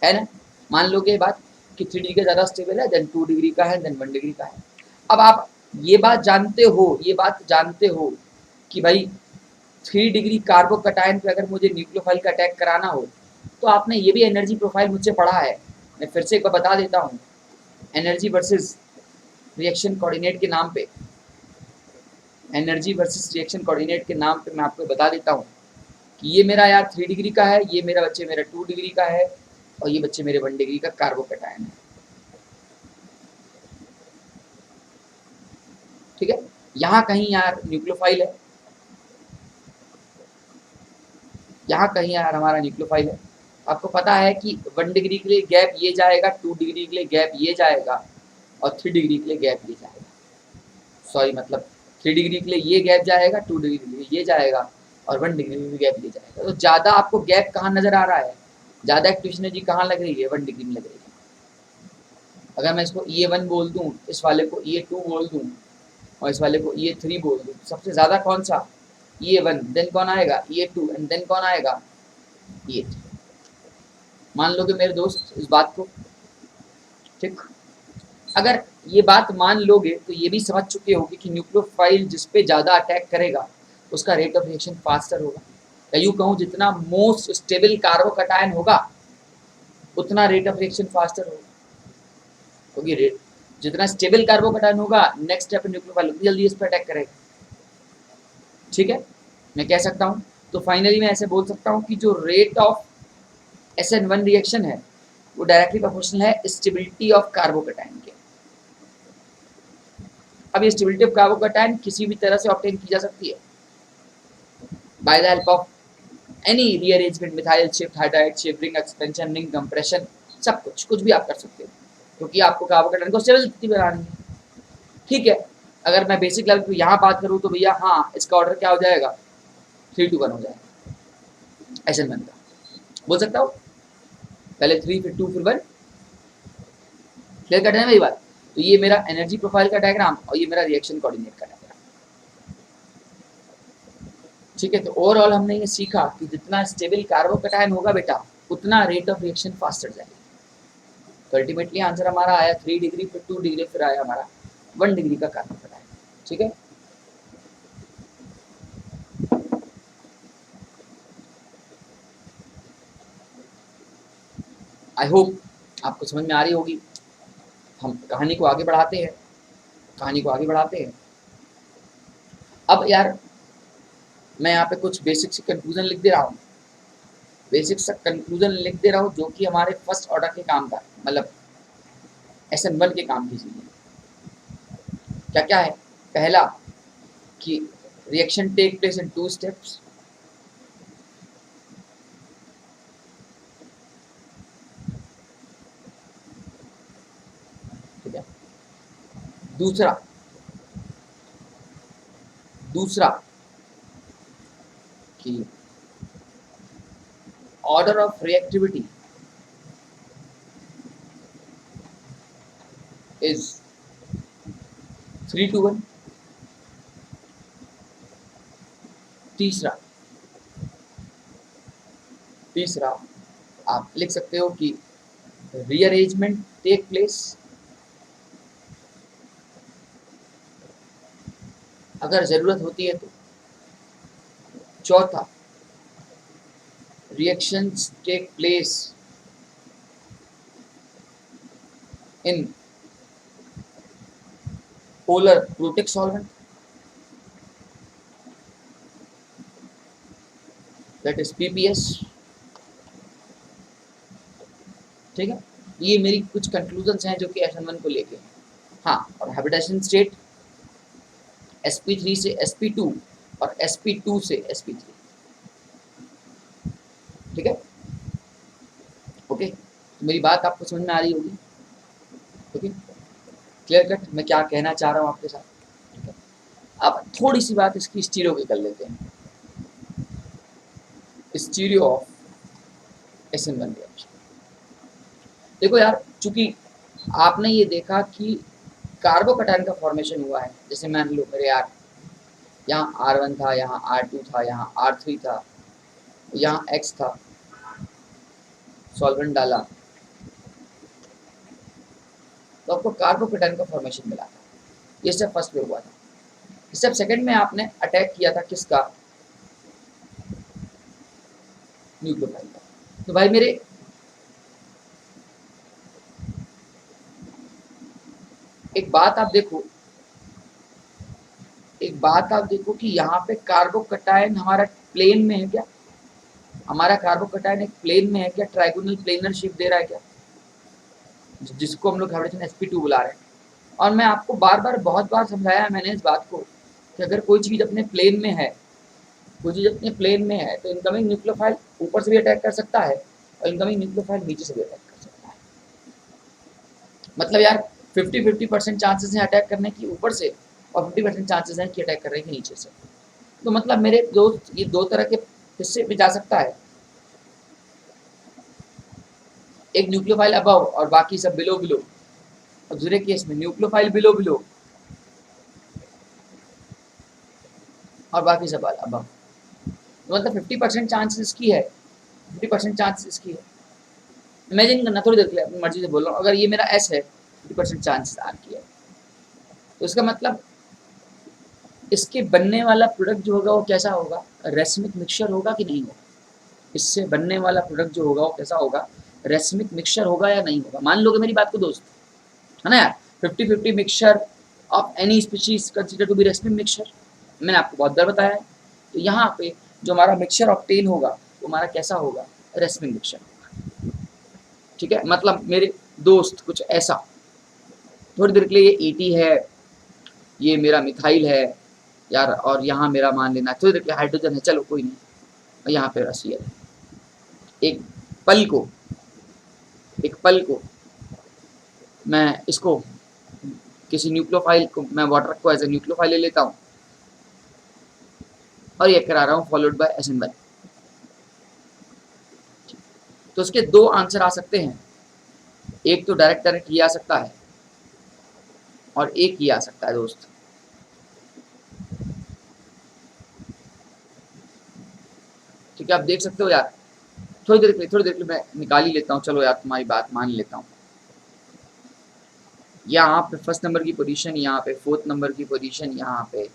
है ना? मान लो कि बात कि 3 डिग्री का ज़्यादा स्टेबल है, देन 2 डिग्री का है, देन 1 डिग्री का है। अब आप ये बात जानते हो कि भाई 3 डिग्री कार्बोकैटायन पे अगर मुझे न्यूक्लियोफाइल का अटैक कराना हो तो आपने ये भी एनर्जी प्रोफाइल मुझसे पढ़ा है, मैं फिर से एक बार बता देता हूँ एनर्जी वर्सेस रिएक्शन कोऑर्डिनेट के नाम पे, एनर्जी वर्सेस रिएक्शन कोऑर्डिनेट के नाम पे मैं आपको बता देता हूँ कि ये मेरा यार 3 डिग्री का है, ये मेरा बच्चे मेरा 2 डिग्री का है, और ये बच्चे मेरे 1 डिग्री का कार्बोकैटायन है। ठीक है, यहाँ कहीं यार न्यूक्लियोफाइल है, यहाँ कहीं यार हमारा न्यूक्लियोफाइल है। आपको पता है कि 1 डिग्री के लिए गैप ये जाएगा, 2 डिग्री के लिए गैप ये जाएगा, और 3 डिग्री के लिए गैप ये जाएगा। सॉरी, मतलब 3 डिग्री के लिए ये गैप जाएगा, 2 डिग्री के लिए ये जाएगा, और 1 डिग्री में भी गैप ये जाएगा। तो ज़्यादा आपको गैप कहाँ नज़र आ रहा है, ज़्यादा एक्टिवेशन एनर्जी कहाँ लग रही है, 1 डिग्री में लग रही है। अगर मैं इसको E1 बोल दूँ, इस वाले को E2 बोल दूँ, और इस वाले को E3 बोल दूँ, सबसे ज़्यादा कौन सा, E1, देन कौन आएगा E2, एंड देन कौन आएगा E3। मान लोगे मेरे दोस्त इस बात को, ठीक। अगर ये बात मान लोगे तो ये भी समझ चुके होगे कि न्यूक्लियोफाइल जिस पे ज़्यादा अटैक करेगा उसका रेट ऑफ रिएक्शन फास्टर होगा। या यूँ कहूँ, जितना मोस्ट स्टेबल कार्बोकैटायन होगा उतना रेट ऑफ रिएक्शन फास्टर होगा, क्योंकि रेट जितना स्टेबल कार्बोकैटायन होगा, नेक्स्ट स्टेप न्यूक्लियोफाइल उतनी जल्दी इस पर अटैक करेगा। ठीक है, मैं कह सकता हूँ, तो फाइनली मैं ऐसे बोल सकता हूँ कि जो रेट ऑफ SN1 रिएक्शन है वो डायरेक्टली प्रोपोर्शनल है स्टेबिलिटी ऑफ कार्बोकैटायन के। अब ये स्टेबिलिटी ऑफ कार्बोकैटायन किसी भी तरह से ऑब्टेन की जा सकती है by the help of any rearrangement, methyl shift, hydride shift, ring expansion, ring compression, सब कुछ भी आप कर सकते हो, क्योंकि आपको कार्बोकैटायन को स्टेबल स्थिति में बनानी है। ठीक है, अगर मैं बेसिक लेवल पे यहाँ बात करूँ तो भैया हाँ, इसका ऑर्डर क्या हो जाएगा, 3-2-1 हो जाएगा SN1 का, बोल सकता हूँ, पहले 3 फिर 2 फिर 1। क्लियर कट है मेरी बात। तो ये मेरा एनर्जी प्रोफाइल का डायग्राम और ये मेरा रिएक्शन कोऑर्डिनेट का डायग्राम। ठीक है, तो ओवरऑल हमने ये सीखा कि जितना स्टेबल कार्बोकैटायन होगा बेटा उतना रेट ऑफ रिएक्शन फास्टर जाएगा। तो अल्टीमेटली आंसर हमारा आया 3 डिग्री, फिर 2 डिग्री, फिर आया हमारा 1 डिग्री का कार्बोकैटायन। ठीक है, आई होप आपको समझ में आ रही होगी। हम कहानी को आगे बढ़ाते हैं, कहानी को आगे बढ़ाते हैं। अब यार मैं यहाँ पे कुछ बेसिक सी कंक्लूजन लिख दे रहा हूँ, बेसिक सा कंक्लूजन लिख दे रहा हूँ जो कि हमारे फर्स्ट ऑर्डर के काम का, मतलब SN1 के काम की चीज़ें क्या क्या है। पहला कि reaction take place in 2 steps. ठीक है, दूसरा कि ऑर्डर ऑफ रिएक्टिविटी इज 3-1। तीसरा आप लिख सकते हो कि रीअरेंजमेंट टेक प्लेस अगर ज़रूरत होती है तो। चौथा, reactions take place in polar protic solvent, that is PPS। ठीक है, ये मेरी कुछ कंक्लूजन्स हैं जो कि SN1 को लेके हैं। हाँ, और हैबिटेशन स्टेट sp3 से sp2 और sp2 से sp3। ठीक है, ओके, तो मेरी बात आपको समझ में आ रही होगी। ओके, क्लियर कट मैं क्या कहना चाह रहा हूँ आपके साथ। ठीक है, अब थोड़ी सी बात इसकी स्टीरियो की कर लेते हैं, स्टीरियो ऑफ SN1 रिएक्शन। देखो यार, चूंकि आपने ये देखा कि कार्बोकैटायन का फॉर्मेशन हुआ है, जैसे मान लो मेरे यार यहाँ R1 था, यहाँ R2 था, यहाँ R3 था, यहाँ X था, सॉल्वेंट डाला तो आपको कार्बोकैटायन का फॉर्मेशन मिला था। ये स्टेप फर्स्ट में हुआ था। स्टेप सेकंड में आपने अटैक किया था किसका, न्यूक्लियोफाइल का। तो भाई मेरे एक बात आप देखो, एक बात आप देखो कि यहाँ पे कार्बोकटायन हमारा प्लेन में है क्या? हमारा कार्बोकटायन एक प्लेन में है क्या? ट्राइगोनल प्लेनर शेप दे रहा है क्या? जिसको हम लोग हाइड्रोजन sp2 बुला रहे हैं। और मैं आपको बार बार बहुत बार समझाया है मैंने इस बात को कि अगर कोई चीज़ अपने प्लेन में है, कोई चीज़ अपने प्लेन में है तो इनकमिंग न्यूक्लियोफाइल ऊपर से भी अटैक कर सकता है और इनकमिंग न्यूक्लियोफाइल नीचे से भी अटैक कर सकता है। मतलब यार 50-50% चांसेस हैं अटैक करने की ऊपर से और 50% चांसेस हैं कि अटैक करने के नीचे से। तो मतलब मेरे दोस्त ये दो तरह के हिस्से में जा सकता है, एक न्यूक्लियोफाइल अबव और बाकी सब बिलो बिलो, और दूसरे केस में न्यूक्लियोफाइल बिलो बिलो और बाकी सब अबव। तो मतलब 50% चांस इसकी है, 50% चांस इसकी है। इमेजिन करना, थोड़ी देर के लिए अपनी मर्जी से बोल रहा हूँ, अगर ये मेरा एस है 50% चांस आर की है, तो इसका मतलब इसके बनने वाला प्रोडक्ट जो होगा वो कैसा होगा? रेसमिक मिक्सचर होगा कि नहीं होगा? इससे बनने वाला प्रोडक्ट जो होगा वो कैसा होगा? रेसमिक मिक्सचर होगा या नहीं होगा? मान लोगे मेरी बात को दोस्त, है ना यार? 50-50 mixture of any species consider to be racemic mixture, मैंने आपको बहुत बार बताया है। तो यहाँ पे जो हमारा मिक्सचर ऑब्टेन होगा वो हमारा कैसा होगा? Racemic mixture. ठीक है, मतलब मेरे दोस्त कुछ ऐसा, थोड़ी देर के लिए ये ET है, ये मेरा मिथाइल है यार, और यहाँ मेरा मान लेना थोड़ी देर के लिए हाइड्रोजन है, चलो कोई नहीं, और यहाँ पे रसियल है। एक पल को, एक पल को मैं इसको किसी न्यूक्लियोफाइल को, मैं वाटर को एज ए न्यूक्लियोफाइल ले लेता हूँ और ये करा रहा हूँ फॉलोड बाय SN1। तो उसके दो आंसर आ सकते हैं, एक तो डायरेक्ट डायरेक्ट ये आ सकता है और एक ये आ सकता है दोस्त। ठीक है, आप देख सकते हो यार, थोड़ी देर के लिए मैं निकाल ही लेता हूँ, चलो यार तुम्हारी बात मान लेता हूँ। यहाँ पे फर्स्ट नंबर की पोजीशन, यहाँ पे फोर्थ नंबर की पोजीशन, यहाँ पे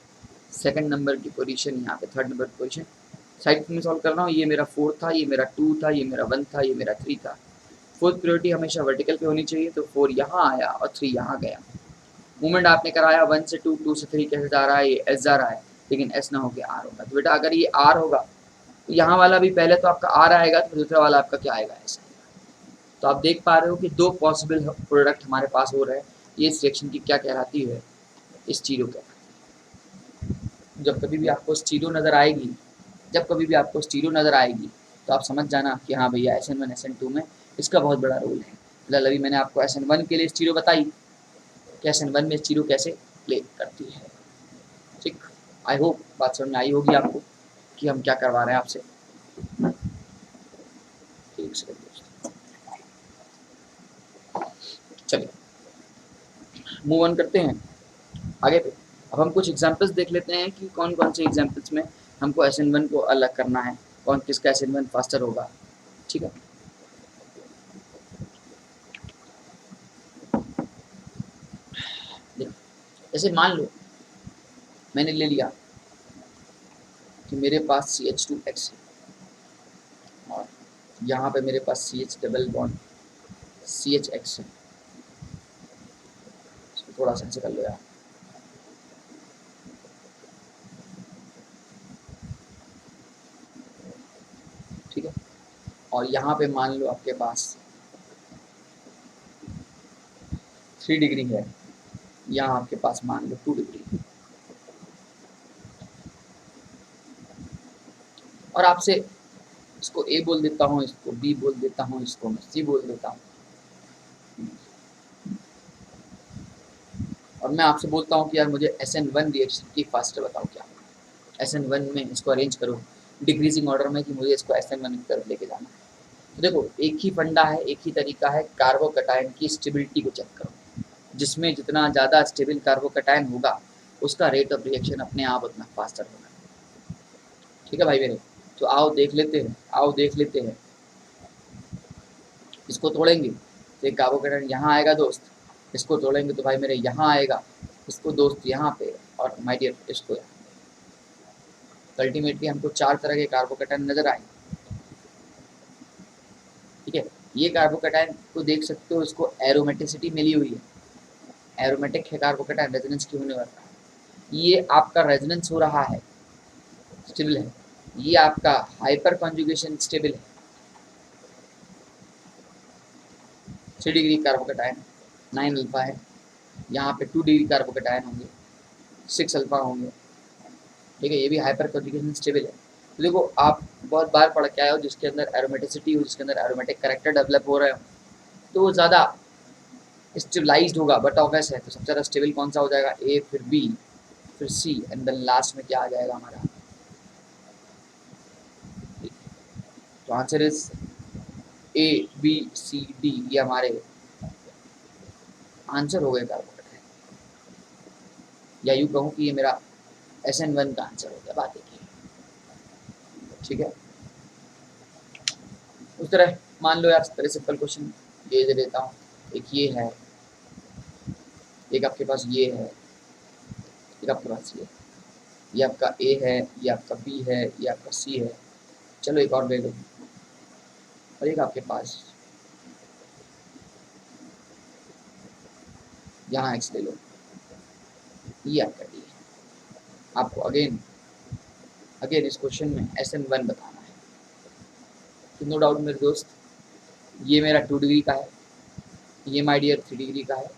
सेकंड नंबर की पोजीशन, यहाँ पे थर्ड नंबर की पोजीशन। साइड में सॉल्व कर रहा हूँ, ये मेरा 4 था, ये मेरा 2 था, ये मेरा 1 था, ये मेरा 3 था। फोर्थ प्रायोरिटी हमेशा वर्टिकल पे होनी चाहिए, तो 4 यहाँ आया और 3 यहाँ गया। मूवमेंट आपने कराया 1 से 2, 2 से 3 कैसे जा रहा है? ये एस जा रहा है, लेकिन एस ना होकर आर होगा। तो बेटा अगर ये आर होगा तो यहाँ वाला भी पहले तो आपका आर आएगा, तो दूसरा वाला आपका क्या आएगा? एस आएगा। तो आप देख पा रहे हो कि दो पॉसिबल प्रोडक्ट हमारे पास हो रहे हैं। ये इस रिएक्शन की क्या कहलाती है? स्टीरियो कहलाती है। जब कभी भी आपको स्टीरियो नज़र आएगी, जब कभी भी आपको स्टीरियो नज़र आएगी तो आप समझ जाना कि हाँ भैया SN1 SN2 में इसका बहुत बड़ा रोल है। फिलहाल अभी मैंने आपको SN1 के लिए स्टीरियो बताई कि SN1 में स्टीरियो कैसे प्ले करती है। ठीक, आई होप बात समझ में आई होगी आपको कि हम क्या करवा रहे हैं आपसे। ठीक से चलिए मूव ऑन करते हैं आगे पे। अब हम कुछ एग्जांपल्स देख लेते हैं कि कौन कौन से एग्जांपल्स में हमको SN1 को अलग करना है, कौन किसका SN1 फास्टर होगा। ठीक है, देखो जैसे मान लो मैंने ले लिया कि मेरे पास CH2X है और यहाँ पे मेरे पास CH डबल बॉन्ड CHX है। इसको थोड़ा सा ऐसे कर लो यार, ठीक है। और यहाँ पे मान लो आपके पास 3 डिग्री है, यहाँ आपके पास मान लो 2 डिग्री, और आपसे इसको A बोल देता हूँ, इसको B बोल देता हूँ, इसको मैं C बोल देता हूँ, और मैं आपसे बोलता हूँ कि यार मुझे SN1 रिएक्शन की फास्टर बताओ क्या। SN1 में इसको अरेंज करो डिक्रीजिंग ऑर्डर में कि मुझे इसको SN1 की तरफ लेके जाना है। तो देखो एक ही फंडा है, एक ही तरीका है, कार्बोकटायन की स्टेबिलिटी को चेक करो। जिसमें जितना ज़्यादा स्टेबल कार्बोकटायन होगा उसका रेट ऑफ रिएक्शन अपने आप उतना फास्टर होगा। ठीक है भाई मेरे, तो आओ देख लेते हैं, आओ देख लेते हैं। इसको तोड़ेंगे तो एक कार्बोकटायन यहाँ आएगा दोस्त, इसको तोड़ेंगे तो भाई मेरे यहाँ आएगा, इसको दोस्त यहाँ पे, और माय डियर इसको यहाँ। तो अल्टीमेटली हमको 4 तरह के कार्बोकटायन नजर आए। ठीक है, ये कार्बोकटायन को देख सकते हो, इसको एरोमेटिसिटी मिली हुई है। एरोमेटिक है कार्बोकेटायन, रेजोनेंस क्यों नहीं हो रहा है? ये आपका रेजोनेंस हो रहा है, स्टेबल है। ये आपका हाइपर कॉन्जुगेशन स्टेबल है, 3 डिग्री कार्बोकेटायन 9 अल्फा है, यहाँ पे 2 डिग्री कार्बोकेटायन होंगे, 6 अल्फा होंगे, ठीक है। ये भी हाइपर कॉन्जुगेशन स्टेबल है। तो देखो आप बहुत बार पढ़ के आए हो जिसके अंदर एरोमेटिसिटी हो, जिसके अंदर एरोमेटिक कैरेक्टर डेवलप हो रहे हो, तो वो ज़्यादा स्टेबलाइज्ड होगा, बट ऑब्वियस है। तो सबसे ज़्यादा स्टेबल कौन सा हो जाएगा? ए, फिर बी, फिर सी, एंड देन लास्ट में क्या आ जाएगा हमारा? तो answer is A B C D, ये हमारे आंसर हो गए कार्बोकेटायन, या यूँ कहूँ कि ये मेरा SN1 का आंसर हो गया। बात देखिए, ठीक है। उस तरह मान लो यार, तरह सिंपल क्वेश्चन ये दे देता हूँ। एक ये है, एक आपके पास ये है, एक आपके पास ये आपका ए है, ये आपका बी है, ये आपका सी है। चलो एक और ले लो, और एक आपके पास यहाँ एक्स ले लो, ये आपका डी है। आपको अगेन इस क्वेश्चन में SN1 बताना है। तो नो डाउट मेरे दोस्त, ये मेरा 2 डिग्री का है, ये माय डियर 3 डिग्री का है,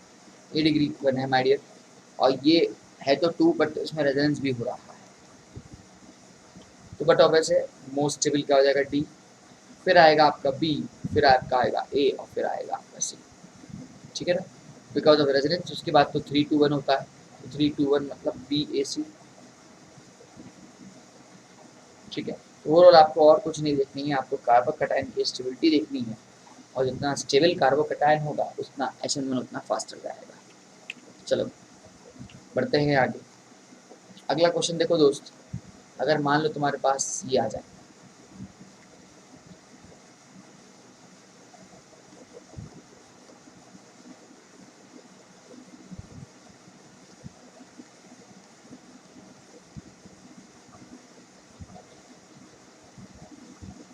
ये डिग्री 1 है माय डियर, और ये है तो 2, बट इसमें रेजोनेंस भी हो रहा है। तो बट ऑब्वियस है मोस्ट स्टेबल क्या हो जाएगा? डी, फिर आएगा आपका बी, फिर आपका आएगा ए, और फिर आएगा आपका सी, ठीक है ना। बिकॉज ऑफ रेजोनेंस उसके बाद तो 3-2-1 होता है, तो 3-2-1 मतलब BAC, ठीक है। ओवरऑल आपको और कुछ नहीं देखनी है, आपको कार्बोकेटायन की स्टेबिलिटी देखनी है, और जितना स्टेबल कार्बोकेटायन होगा उतना SN1 उतना फास्टर जाएगा। चलो बढ़ते हैं आगे। अगला क्वेश्चन देखो दोस्त, अगर मान लो तुम्हारे पास ये आ जाए,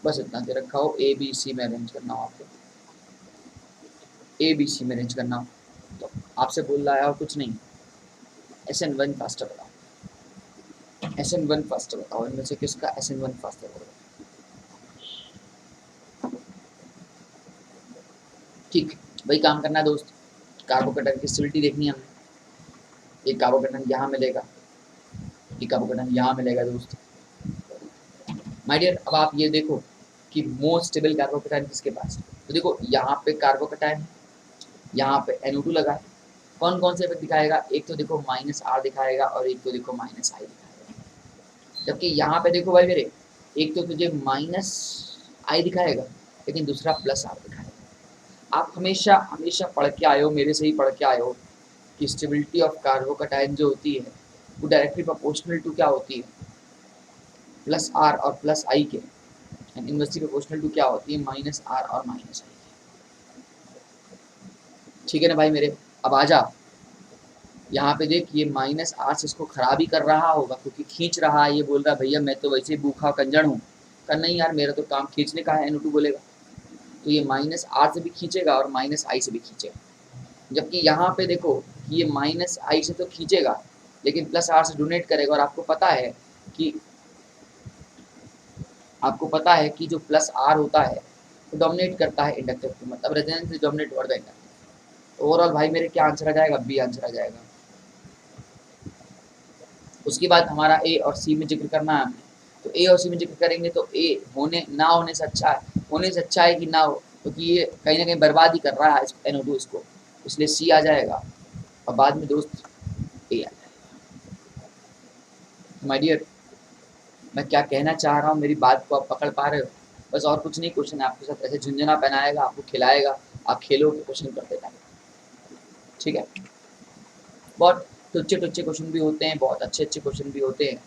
बस इतना दे रखा हो, ABC में अरेंज करना हो आपको, ABC में अरेंज करना हो, तो आपसे बोल रहा है और कुछ नहीं, SN1 फास्टर बताओ, SN1 फास्टर बताओ, इनमें से किसका SN1 फास्टर होगा? ठीक, वही काम करना है दोस्त, कार्बोकेटायन की स्टेबिलिटी देखनी है हमें। एक कार्बोकेटायन यहाँ मिलेगा, एक कार्बोकेटायन यहाँ मिलेगा दोस्त। माय डियर, अब आप ये देखो कि मोस्ट स्टेबल कार्बोकेटायन किसके पास है। तो देखो यहाँ पे कार्बोकेटायन है, यहाँ पे NO2 लगा है, कौन कौन से इफेक्ट दिखाएगा? एक तो देखो -R दिखाएगा, और एक तो देखो -I दिखाएगा। जबकि यहाँ पे देखो भाई मेरे, एक तो तुझे -I दिखाएगा, लेकिन दूसरा +R दिखाएगा। आप हमेशा हमेशा पढ़ के आए हो, मेरे से ही पढ़ के आए हो कि स्टेबिलिटी ऑफ कार्बोकेटायन जो होती है वो डायरेक्टली प्रोपोर्शनल टू क्या होती है? +R और +I के, एंड इनवर्सली प्रोपोर्शनल टू क्या होती है? -R और -I के, ठीक है ना भाई मेरे। अब आजा यहाँ पे देख, ये -R से इसको खराब ही कर रहा होगा, क्योंकि खींच रहा है। ये बोल रहा है भैया मैं तो वैसे ही भूखा कंजर हूँ, कर नहीं यार मेरा तो काम खींचने का है, NO2 बोलेगा। तो ये -R से भी खींचेगा और -I से भी खींचेगा। जबकि यहाँ पे देखो ये -I से तो खींचेगा, लेकिन +R से डोनेट करेगा। और आपको पता है कि जो +R होता है वो डोमिनेट करता है इंडक्टिव को, मतलब resonance is dominate over the inductive. Overall भाई मेरे क्या आंसर आ जाएगा? बी आंसर आ जाएगा। उसके बाद हमारा ए और सी में जिक्र करना है हमें, तो ए और सी में जिक्र करेंगे तो ए होने ना होने से अच्छा है, होने से अच्छा है कि ना हो, क्योंकि ये कहीं ना कहीं बर्बाद ही कर रहा है NO2 इसको, इसलिए सी आ जाएगा, और बाद में दोस्त ए आ जाएगा। माय डियर, मैं क्या कहना चाह रहा हूँ, मेरी बात को आप पकड़ पा रहे हो? बस और कुछ नहीं, क्वेश्चन आपके साथ ऐसे झुंझुना पहनाएगा, आपको खिलाएगा, आप खेलोगे, क्वेश्चन करते जाएंगे, ठीक है। बहुत टुच्चे टुच्चे क्वेश्चन भी होते हैं, बहुत अच्छे अच्छे क्वेश्चन भी होते हैं।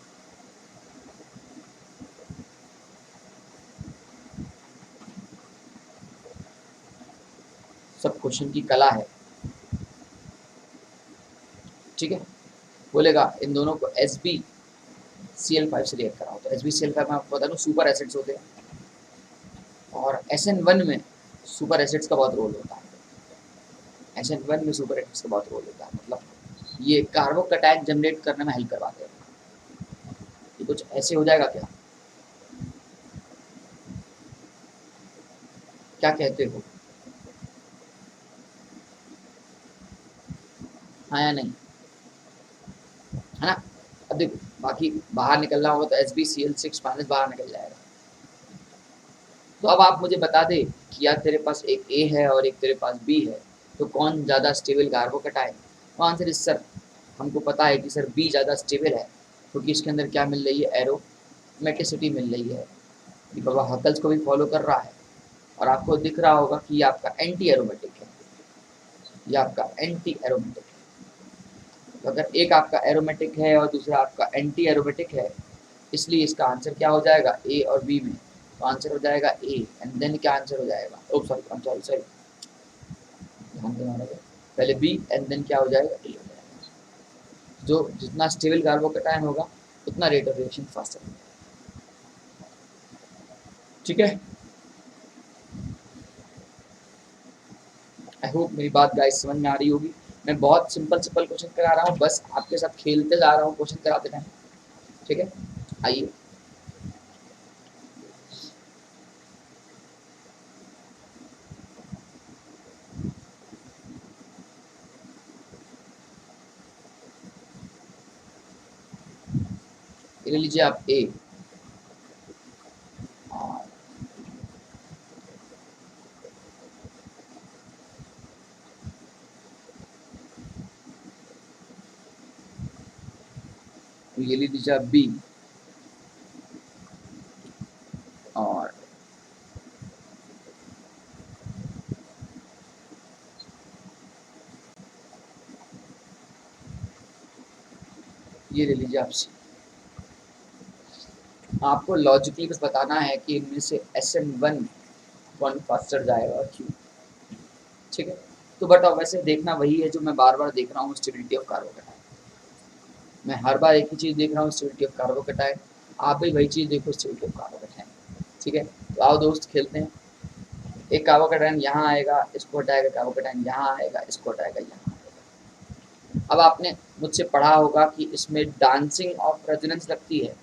सब क्वेश्चन की कला है, ठीक है। बोलेगा इन दोनों को SbCl5 से रिएक्ट कराओ, तो SbCl5 में आपको बता दूं सुपर एसिड्स होते हैं, और SN1 में सुपर एसिड्स का बहुत रोल होता है। SN1 में सुपर एटम्स का बहुत रोल होता है, मतलब ये कार्बोकैटायन जनरेट करने में हेल्प करवाते हैं। ये कुछ ऐसे हो जाएगा क्या? क्या कहते हो, हाँ या नहीं, है ना? अब देखो बाकी बाहर निकलना होगा तो SbCl6 बाहर निकल जाएगा। तो अब आप मुझे बता दे कि यार तेरे पास एक A है और एक तेरे पास B है, तो कौन ज़्यादा स्टेबल कार्बोकैटायन? तो आंसर इस सर, हमको पता है कि सर B ज़्यादा स्टेबल है, क्योंकि इसके अंदर क्या मिल रही है, एरोमेटिसिटी मिल रही है। ये बाबा हकल्स को भी फॉलो कर रहा है, और आपको दिख रहा होगा कि ये आपका एंटी एरोमेटिक है, ये आपका एंटी एरोमेटिक है। तो अगर एक आपका एरोमेटिक है और दूसरा आपका एंटी एरोमेटिक है, इसलिए इसका आंसर क्या हो जाएगा, ए और बी में? तो आंसर हो जाएगा ए, एंड देन क्या आंसर हो जाएगा, ओ सॉरी सॉरी सॉरी, ध्यान देना होगा, पहले बी एंड देन क्या हो जाएगा, ए हो जाएगा। जो जितना स्टेबल कार्बोकैटायन होगा उतना रेट ऑफ रिएक्शन फास्टर होगा। ठीक है, आई होप मेरी बात गाइस समझ में आ रही होगी। मैं बहुत सिंपल सिंपल क्वेश्चन करा रहा हूँ, बस आपके साथ खेलते जा रहा हूँ क्वेश्चन कराते टाइम। ठीक है, आइए ले लीजिए आप ए, और ये ले लीजिए आप बी, और ये ले लीजिए आप सी। आपको लॉजिकली बस बताना है कि इनमें से SN1 कौन फास्टर जाएगा और क्यों। ठीक है, तो बट अब वैसे देखना वही है जो मैं बार बार देख रहा हूँ, स्टेबिलिटी ऑफ कार्बोकैटायन। मैं हर बार एक ही चीज़ देख रहा हूँ, स्टेबिलिटी ऑफ कार्बोकैटायन। आप भी वही चीज़ देखो, स्टेबिलिटी ऑफ कार्बोकैटायन। ठीक है, तो आओ दोस्त खेलते हैं। एक कार्बोकैटायन यहाँ आएगा, इसको हटाएगा, कार्बोकैटायन यहाँ आएगा, इसको हटाएगा, यहाँ आएगा। अब आपने मुझसे पढ़ा होगा कि इसमें डांसिंग ऑफ रेजोनेंस लगती है,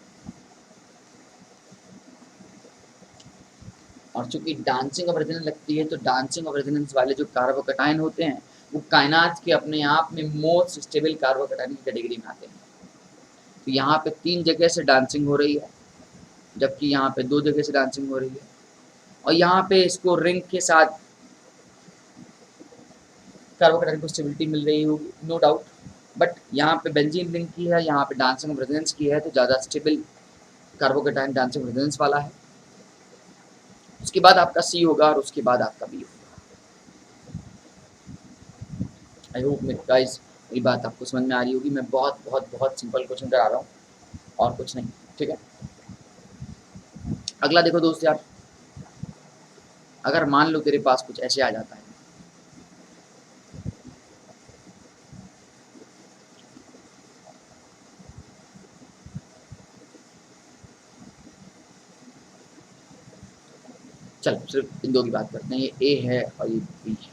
और चूंकि डांसिंग ऑफ रेजोनेंस लगती है, तो डांसिंग ऑफ रेजोनेंस वाले जो कार्बोकैटायन होते हैं वो कायनात के अपने आप में मोस्ट स्टेबल कार्बोकैटायन की कैटेगरी में आते हैं। तो यहाँ पे 3 जगह से डांसिंग हो रही है, जबकि यहाँ पे 2 जगह से डांसिंग हो रही है, और यहाँ पे इसको रिंग के साथ कार्बोकैटायन को स्टेबिलिटी मिल रही होगी, नो डाउट। बट यहाँ पे बेंजीन रिंग की है, यहाँ पे डांसिंग ऑफ रेजोनेंस की है, तो ज़्यादा stable carbocation dancing of resonance वाला है। उसके बाद आपका सी होगा, और उसके बाद आपका बी होगा। आई होप गाइस मेरी बात आपको समझ में आ रही होगी। मैं बहुत बहुत बहुत सिंपल क्वेश्चन करा रहा हूँ, और कुछ नहीं। ठीक है, अगला देखो दोस्त यार, अगर मान लो तेरे पास कुछ ऐसे आ जाता है, चल सिर्फ इन दो की बात करते हैं, ये ए है और ये बी है।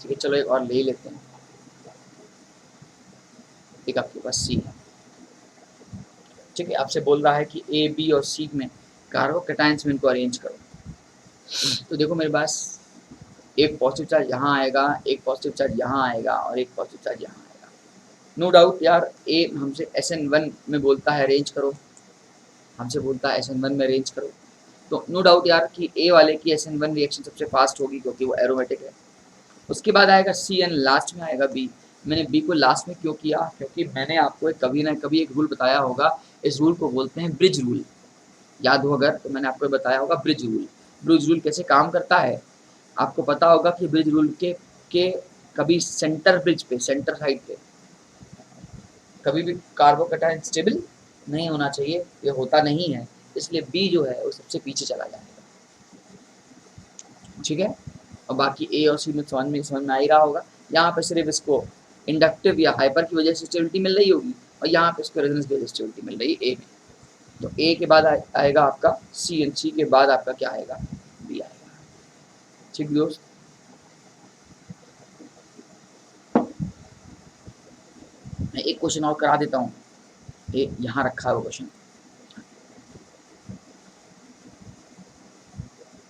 ठीक है, चलो एक और ले ही लेते हैं, एक आपके पास सी है। ठीक है, आपसे बोल रहा है कि ए बी और सी में कार्बोकैटायंस में इनको अरेंज करो। तो देखो मेरे पास एक पॉजिटिव चार्ज यहाँ आएगा, एक पॉजिटिव चार्ज यहाँ आएगा, और एक पॉजिटिव चार्ज यहाँ आएगा। नो डाउट यार, ए हमसे SN1 में बोलता है अरेंज करो, हमसे बोलता है SN1 में अरेंज करो, तो नो डाउट यार कि ए वाले की SN1 रिएक्शन सबसे फास्ट होगी, क्योंकि वो एरोमेटिक है। उसके बाद आएगा सी, एंड लास्ट में आएगा बी। मैंने बी को लास्ट में क्यों किया, क्योंकि मैंने आपको कभी ना कभी एक रूल बताया होगा, इस रूल को बोलते हैं ब्रिज रूल। याद हो अगर तो मैंने आपको बताया होगा ब्रिज रूल। ब्रिज रूल कैसे काम करता है, आपको पता होगा कि ब्रिज रूल के कभी सेंटर ब्रिज पे, सेंटर साइड पे कभी भी कार्बोकैटायन स्टेबल नहीं होना चाहिए, ये होता नहीं है, इसलिए बी जो है वो सबसे पीछे चला जाएगा। ठीक है, और बाकी ए और सी में समझ में आ ही रहा होगा। यहाँ पे सिर्फ इसको इंडक्टिव या हाइपर की वजह से स्टेबिलिटी मिल रही होगी, और यहाँ पे इसको रेजोनेंस की वजह से स्टेबिलिटी मिल रही है ए में। तो ए के बाद आएगा आपका सी, एंड सी के बाद आपका क्या आएगा, बी आएगा। ठीक दोस्त, मैं एक क्वेश्चन और करा देता हूँ, ये यहाँ रखा है वो क्वेश्चन।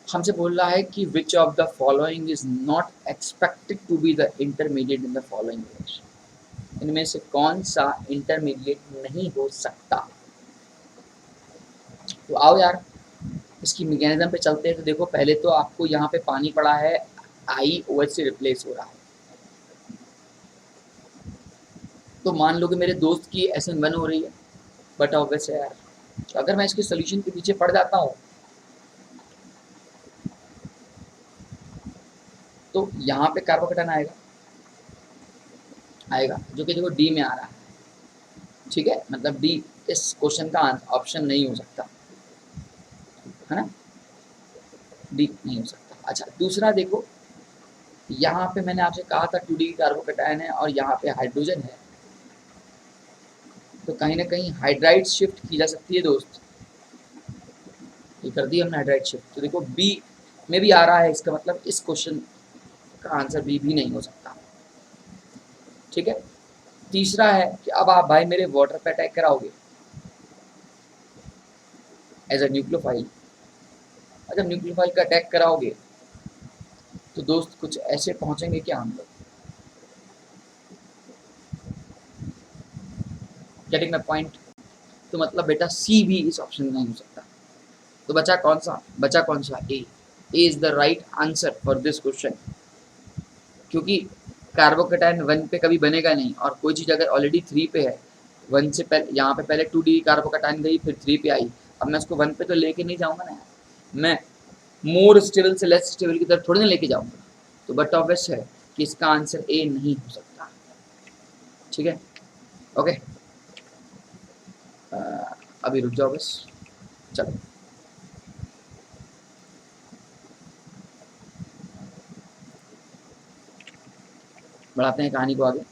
हमसे बोल रहा है कि which of the following is not expected to be the intermediate in the following reaction, इनमें से कौन सा इंटरमीडिएट नहीं हो सकता। तो आओ यार इसकी मैकेनिज्म पे चलते हैं। तो देखो पहले तो आपको यहाँ पे पानी पड़ा है, आई ओ एच से रिप्लेस हो रहा है। तो मान लो कि मेरे दोस्त की SN1 हो रही है, बट ऑब्वियस है यार, तो अगर मैं इसके सोल्यूशन के पीछे पड़ जाता हूँ तो यहाँ पे कार्बोकेटाइन आएगा आएगा जो कि देखो डी में आ रहा है, ठीक है, मतलब डी इस क्वेश्चन का ऑप्शन नहीं हो सकता, है ना, डी नहीं हो सकता। अच्छा दूसरा देखो, यहाँ पे मैंने आपसे कहा था 2D कार्बोकेटाइन है और यहाँ पे हाइड्रोजन है, तो कहीं ना कहीं हाइड्राइड शिफ्ट की जा सकती है दोस्त, ये कर दी हमने हाइड्राइड शिफ्ट। तो देखो बी में भी आ रहा है, इसका मतलब इस क्वेश्चन का आंसर बी भी नहीं हो सकता, ठीक है। तीसरा है कि अब आप भाई मेरे वाटर पे अटैक कराओगे एज अ न्यूक्लियोफाइल, जब न्यूक्लियोफाइल का अटैक कराओगे तो दोस्त कुछ ऐसे पहुंचेंगे क्या हम लोग, गेटिंग माय पॉइंट। तो मतलब बेटा सी भी इस ऑप्शन में नहीं हो सकता। तो बचा कौन सा, बचा कौन सा, A is the right answer for this question, क्योंकि कार्बोकेटाइन 1 पे कभी बनेगा नहीं, और कोई चीज़ अगर ऑलरेडी 3 पे है, 1 से पहले यहाँ पे पहले 2D कार्बोकेटाइन गई फिर 3 पे आई, अब मैं उसको 1 पे तो लेके नहीं जाऊँगा ना यार, मैं मोर स्टेबल से लेस स्टेबल की तरफ थोड़ी ना लेके जाऊँगा। तो बट ऑब्वियस है कि इसका आंसर ए नहीं हो सकता, ठीक है, ओके। अभी रुक जाओ बस, चलो बढ़ाते हैं कहानी को आगे,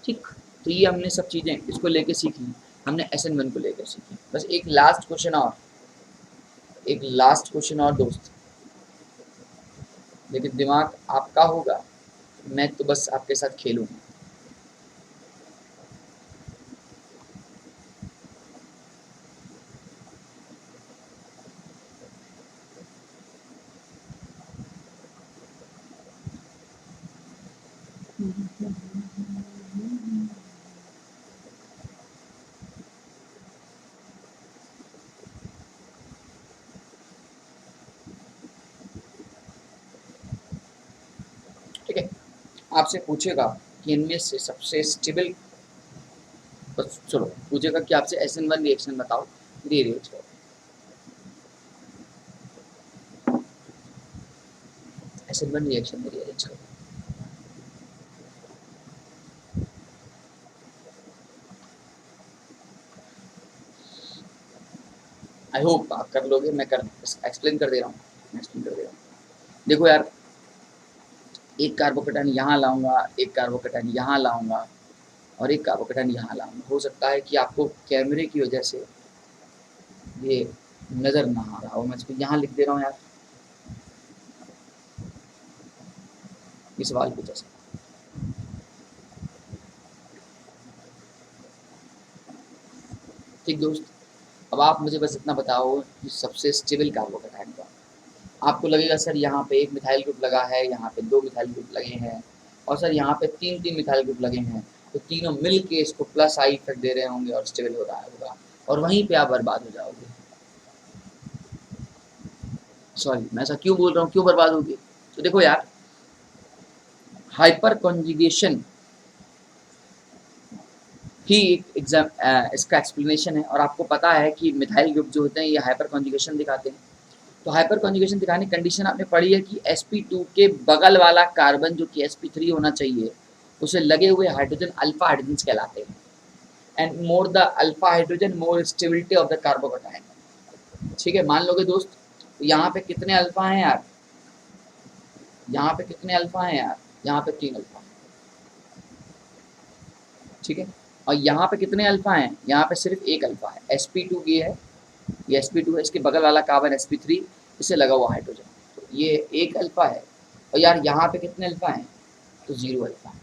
ठीक। तो ये हमने सब चीज़ें इसको लेके सीखी, हमने SN1 को लेकर सीखी। बस एक लास्ट क्वेश्चन और, एक लास्ट क्वेश्चन और दोस्त, लेकिन दिमाग आपका होगा, मैं तो बस आपके साथ खेलूंगा। ठीक है, आपसे पूछेगा कि इनमें से सबसे स्टेबल, बस चलो पूछेगा कि आपसे SN1 रिएक्शन बताओ, रीअरेंज करो, SN1 रिएक्शन में रीअरेंज करो। आई होप आप कर लोगे, मैं कर एक्सप्लेन कर दे रहा हूँ, मैं एक्सप्लेन कर दे रहा हूँ। देखो यार, एक कार्बोकेटाइन यहाँ लाऊंगा, एक कार्बोकेटाइन यहाँ लाऊंगा और एक कार्बोकेटाइन यहाँ लाऊंगा। हो सकता है कि आपको कैमरे की वजह से ये नज़र ना आ रहा हो, मैं इसको यहाँ लिख दे रहा हूँ यार, ये सवाल पूछा सकता। ठीक दोस्त, अब आप मुझे बस इतना बताओ कि सबसे स्टेबल कार्बोकेटाइन का, आपको लगेगा सर यहाँ पे एक मिथाइल ग्रुप लगा है, यहाँ पे 2 मिथाइल ग्रुप लगे हैं, और सर यहाँ पे 3 मिथाइल ग्रुप लगे हैं, तो तीनों मिल के इसको प्लस आई इफेक्ट दे रहे होंगे और स्टेबल हो रहा होगा, और वहीं पे आप बर्बाद हो जाओगे। सॉरी मैं ऐसा क्यों बोल रहा हूँ, क्यों बर्बाद होगी। तो देखो यार, हाइपर कॉन्जुगेशन ही एग्जाम इसका एक्सप्लेनेशन है, और आपको पता है कि मिथाइल ग्रुप जो होते हैं ये हाइपर कॉन्जुगेशन दिखाते हैं। तो हाइपर कॉन्जुगेशन दिखाने की कंडीशन आपने पढ़ी है कि sp2 के बगल वाला कार्बन जो कि sp3 होना चाहिए, उसे लगे हुए हाइड्रोजन अल्फा हाइड्रोजन कहलाते हैं, and more the alpha hydrogen more stability of the carbocation. ठीक है, मान लोगे दोस्त, तो यहाँ पे कितने अल्फा हैं यार, यहाँ पे कितने अल्फा हैं यार, यहाँ पे 3 अल्फा, ठीक है, और यहाँ पे कितने अल्फा हैं, यहाँ पे सिर्फ एक अल्फा है, sp2 ये है, ये sp2 है, इसके बगल वाला कार्बन sp3, इससे लगा हुआ हाइड्रोजन, तो ये एक अल्फा है। और यार यहाँ पे कितने अल्फा हैं, तो 0 अल्फा है।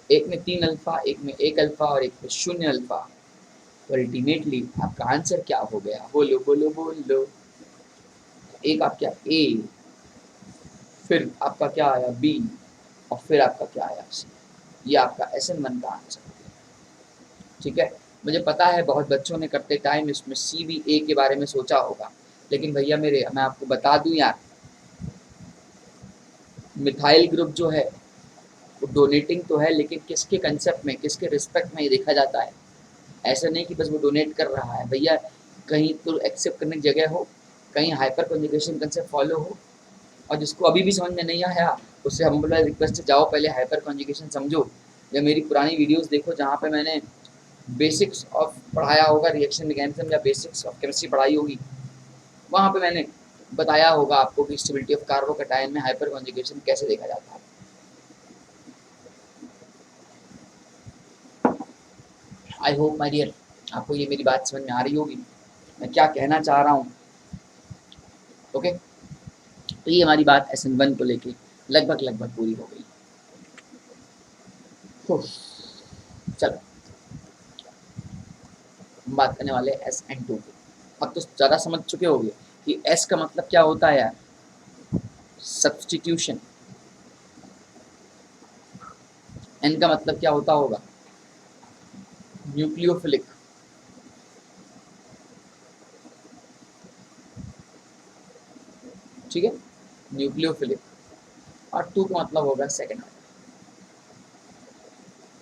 एक में 3 अल्फा, एक में 1 अल्फा और एक में 0 अल्फा। तो अल्टीमेटली आपका आंसर क्या हो गया? बोलो बोलो बोलो। एक आपका ए, फिर आपका क्या आया बी, और फिर आपका क्या आया सी। ये आपका SN1 का आंसर हो गया। ठीक है, मुझे पता है बहुत बच्चों ने करते टाइम इसमें सी बी ए के बारे में सोचा होगा, लेकिन भैया मेरे, मैं आपको बता दूं यार, मिथाइल ग्रुप जो है वो डोनेटिंग तो है, लेकिन किसके कंसेप्ट में, किसके रिस्पेक्ट में ये देखा जाता है। ऐसा नहीं कि बस वो डोनेट कर रहा है भैया, कहीं तो एक्सेप्ट करने की जगह हो, कहीं हाइपर कॉन्जुगेशन कंसेप्ट फॉलो हो। और जिसको अभी भी समझ में नहीं आया, उससे हम्बल रिक्वेस्ट है, जाओ पहले हाइपर कॉन्जुगेशन समझो, या मेरी पुरानी वीडियोस देखो जहाँ पे मैंने बेसिक्स ऑफ पढ़ाया होगा, रिएक्शन मैकेनिज्म या बेसिक्स ऑफ केमिस्ट्री पढ़ाई होगी, वहाँ पे मैंने बताया होगा आपको कि स्टेबिलिटी ऑफ कार्बोकैटायन में हाइपर कॉन्जुगेशन कैसे देखा जाता है। आई होप माय डियर आपको ये मेरी बात समझ में आ रही होगी, मैं क्या कहना चाह रहा हूँ। ओके, तो ये हमारी बात SN1 को लेके लगभग लगभग पूरी हो गई। चलो हम बात करने वाले SN2 की। अब तो ज़्यादा समझ चुके होंगे कि S का मतलब क्या होता है यार, सब्सटीट्यूशन। N का मतलब क्या होता होगा, न्यूक्लियोफिलिक। ठीक है, न्यूक्लियोफिलिक। और 2 का मतलब होगा सेकेंड ऑर्डर।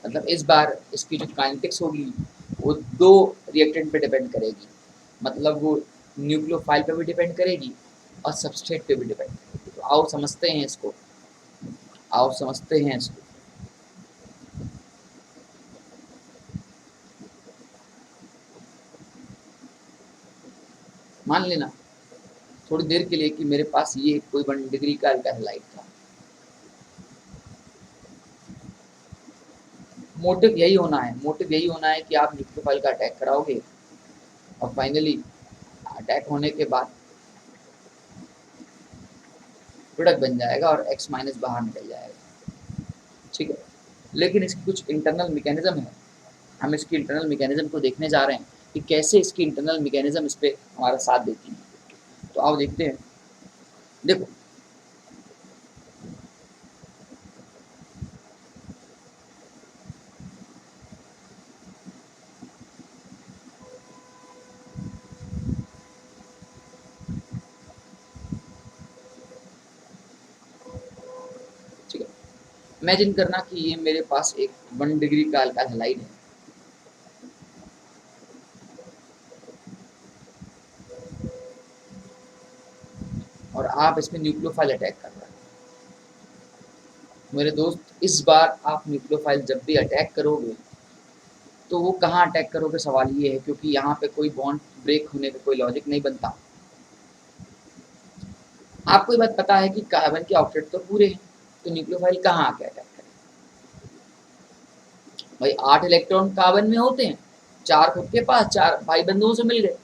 मतलब इस बार इसकी जो काइनेटिक्स होगी वो 2 रिएक्टेंट पे डिपेंड करेगी, मतलब वो न्यूक्लियोफाइल पे भी डिपेंड करेगी और सबस्ट्रेट पे भी डिपेंड करेगी। तो आओ समझते हैं इसको, आओ समझते हैं इसको। मान लेना थोड़ी देर के लिए कि मेरे पास ये कोई 1 डिग्री का अल्काइलाइड था। मोटिव यही होना है, मोटिव यही होना है कि आप न्यूक्लियोफाइल का अटैक कराओगे और फाइनली अटैक होने के बाद प्रोडक्ट बन जाएगा और X माइनस बाहर निकल जाएगा। ठीक है, लेकिन इसकी कुछ इंटरनल मैकेनिज्म है, हम इसकी इंटरनल मैकेनिज्म को देखने जा रहे हैं कि कैसे इसकी इंटरनल मैकेनिज्म इस पे हमारा साथ देती है। तो आओ देखते हैं। देखो ठीक है, इमेजिन करना कि ये मेरे पास एक 1 डिग्री का अल्काइल हैलाइड है। और आप इसमें न्यूक्लियोफाइल अटैक कर रहे हैं। मेरे दोस्त, इस बार आप न्यूक्लियोफाइल जब भी अटैक करोगे तो वो कहाँ अटैक करोगे, सवाल ये है, क्योंकि यहाँ पे कोई बॉन्ड ब्रेक होने का कोई लॉजिक नहीं बनता। आपको ये बात पता है कि कार्बन के ऑक्टेट तो पूरे हैं, तो न्यूक्लियोफाइल कहाँ आके अटैक करें? भाई 8 इलेक्ट्रॉन कार्बन में होते हैं, 4 खुद के पास, 4 भाई बंधुओं से मिल गए।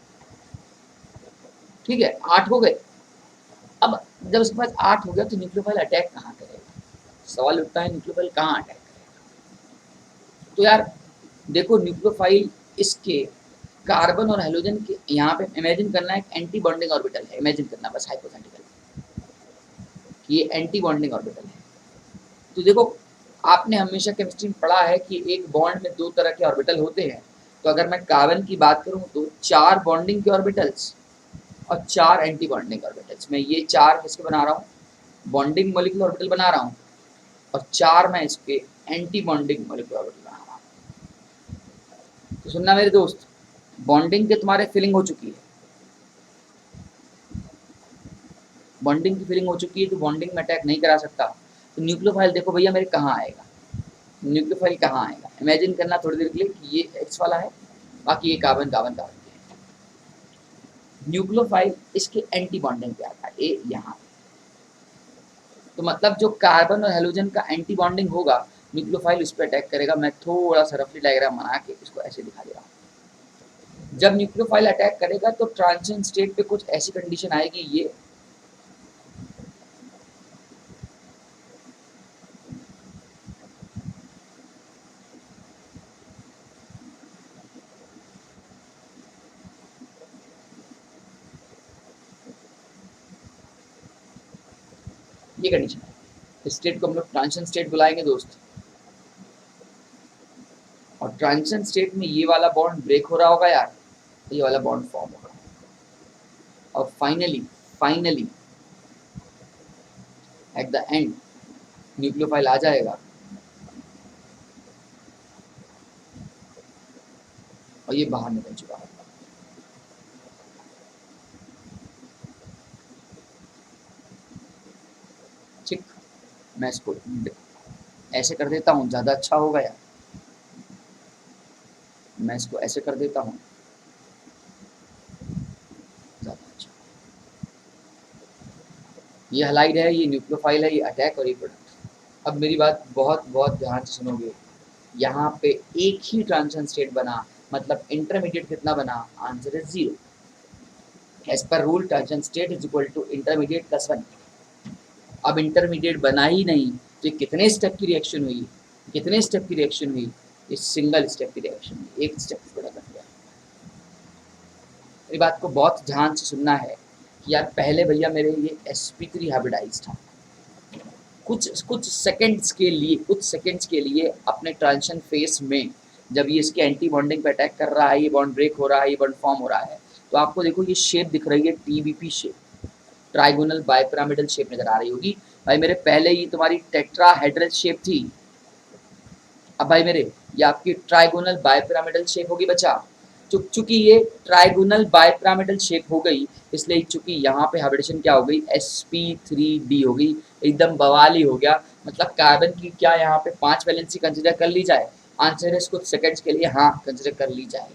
ठीक है, 8 हो गए। अब जब उसके पास 8 हो गया तो न्यूक्लियोफाइल अटैक कहाँ करेगा? सवाल उठता है न्यूक्लियोफाइल कहाँ अटैक करेगा? तो यार देखो, न्यूक्लियोफाइल इसके कार्बन और हेलोजन के यहाँ पे इमेजिन करना एक एंटी बॉन्डिंग ऑर्बिटल है, इमेजिन करना बस हाइपोथेटिकल कि ये एंटी बॉन्डिंग ऑर्बिटल है। तो देखो, आपने हमेशा केमिस्ट्री में पढ़ा है कि एक बॉन्ड में 2 तरह के ऑर्बिटल होते हैं। तो अगर मैं कार्बन की बात करूँ तो 4 बॉन्डिंग के ऑर्बिटल्स और 4 एंटी बॉन्डिंग ऑर्बिटल्स। मैं ये 4 किसके बना रहा हूँ, बॉन्डिंग मॉलिक्यूलर ऑर्बिटल बना रहा हूँ, और 4 मैं इसके एंटी बॉन्डिंग मॉलिक्यूलर ऑर्बिटल बना रहा हूँ। तो सुनना मेरे दोस्त, बॉन्डिंग के तुम्हारे फिलिंग हो चुकी है, बॉन्डिंग की फिलिंग हो चुकी है, तो बॉन्डिंग में अटैक नहीं करा सकता। तो न्यूक्लियोफाइल देखो भैया मेरे कहाँ आएगा, न्यूक्लियोफाइल कहाँ आएगा, इमेजिन करना थोड़ी देर के लिए कि ये एक्स वाला है, बाकी ये कार्बन कार्बन कार्बन के है। न्यूक्लियोफाइल इसके एंटी बॉन्डिंग पे आता है, ए यहाँ। तो मतलब जो कार्बन और हेलोजन का एंटी बॉन्डिंग होगा, न्यूक्लियोफाइल उस पर अटैक करेगा। मैं थोड़ा सा रफली डायग्राम बना के इसको ऐसे दिखा दे रहा हूँ। जब न्यूक्लियोफाइल अटैक करेगा तो ट्रांजिशन स्टेट पे कुछ ऐसी कंडीशन आएगी, ये ये कंडीशन है। इस स्टेट को हम लोग ट्रांजिशन स्टेट बुलाएंगे दोस्त। और ट्रांजिशन स्टेट में ये वाला बॉन्ड ब्रेक हो रहा होगा यार, ये वाला बॉन्ड फॉर्म होगा और finally at the end nucleophile आ जाएगा और ये बाहर निकल चुका है। ठीक, मैं इसको ऐसे कर देता हूँ, ज़्यादा अच्छा होगा यार। मैं इसको ऐसे कर देता हूँ, ज़्यादा अच्छा। ये हलाइड है, ये न्यूक्लियोफाइल है, ये अटैक और ये प्रोडक्ट। अब मेरी बात बहुत बहुत ध्यान से सुनोगे। यहाँ पे एक ही ट्रांजिशन स्टेट बना, मतलब इंटरमीडिएट कितना बना? Answer is 0। एज पर rule transition state is equal to intermediate plus 1। अब इंटरमीडिएट बना ही नहीं तो ये कितने स्टेप की रिएक्शन हुई? कितने स्टेप की रिएक्शन हुई? ये सिंगल स्टेप की रिएक्शन हुई, एक स्टेप थोड़ा बन गया। मेरी बात को बहुत ध्यान से सुनना है कि यार पहले भैया मेरे ये sp3 हाइब्रिडाइज था, कुछ सेकंड्स के लिए अपने ट्रांजिशन फेस में जब ये इसके एंटी बॉन्डिंग पे अटैक कर रहा है, ये बॉन्ड ब्रेक हो रहा है, ये बॉन्ड फॉर्म हो रहा है, तो आपको देखो ये शेप दिख रही है, TBP shape, trigonal bipyramidal shape नजर आ रही होगी। भाई मेरे पहले ये तुम्हारी टेट्राहेड्रल शेप थी, अब भाई मेरे ये आपकी ट्राइगोनल बाइपिरामिडल शेप होगी बच्चा। चूंकि ये ट्राइगोनल बाइपिरामिडल शेप हो गई, इसलिए चूंकि यहाँ पे हाइब्रिडेशन क्या हो गई? sp3d हो गई, एकदम बवाली हो गया। मतलब कार्बन की क्या यहाँ पे 5 वैलेंसी कंसिडर कर ली जाए? आंसर है कुछ सेकंड्स के लिए हाँ कंसिडर कर ली जाए,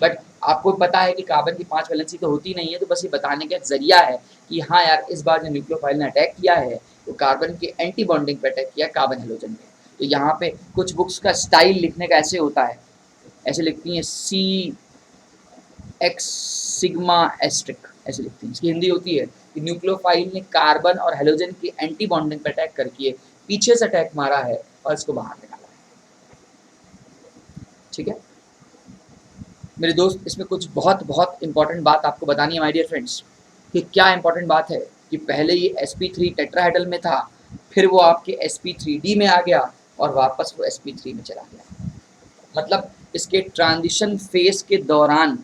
बट आपको पता है कि कार्बन की 5 वैलेंसी तो होती नहीं है, तो बस ये बताने का एक जरिया है कि हाँ यार इस बार जो न्यूक्लियोफाइल ने अटैक किया है तो कार्बन के एंटी बॉन्डिंग पे अटैक किया कार्बन हेलोजन पे। तो यहाँ पे कुछ बुक्स का स्टाइल लिखने का ऐसे होता है, ऐसे लिखती हैं CX सिग्मा एस्ट्रिक, ऐसे लिखती हैं। इसकी हिंदी होती है कि न्यूक्लियोफाइल ने कार्बन और हेलोजन की एंटी बॉन्डिंग पे अटैक करके पीछे से अटैक मारा है और इसको बाहर निकाला है। ठीक है मेरे दोस्त, इसमें कुछ बहुत बहुत इंपॉर्टेंट बात आपको बतानी है माय डियर फ्रेंड्स। कि क्या इंपॉर्टेंट बात है कि पहले ये sp3 टेट्राहेड्रल में था, फिर वो आपके sp3d में आ गया और वापस वो sp3 में चला गया। मतलब इसके ट्रांजिशन फेज के दौरान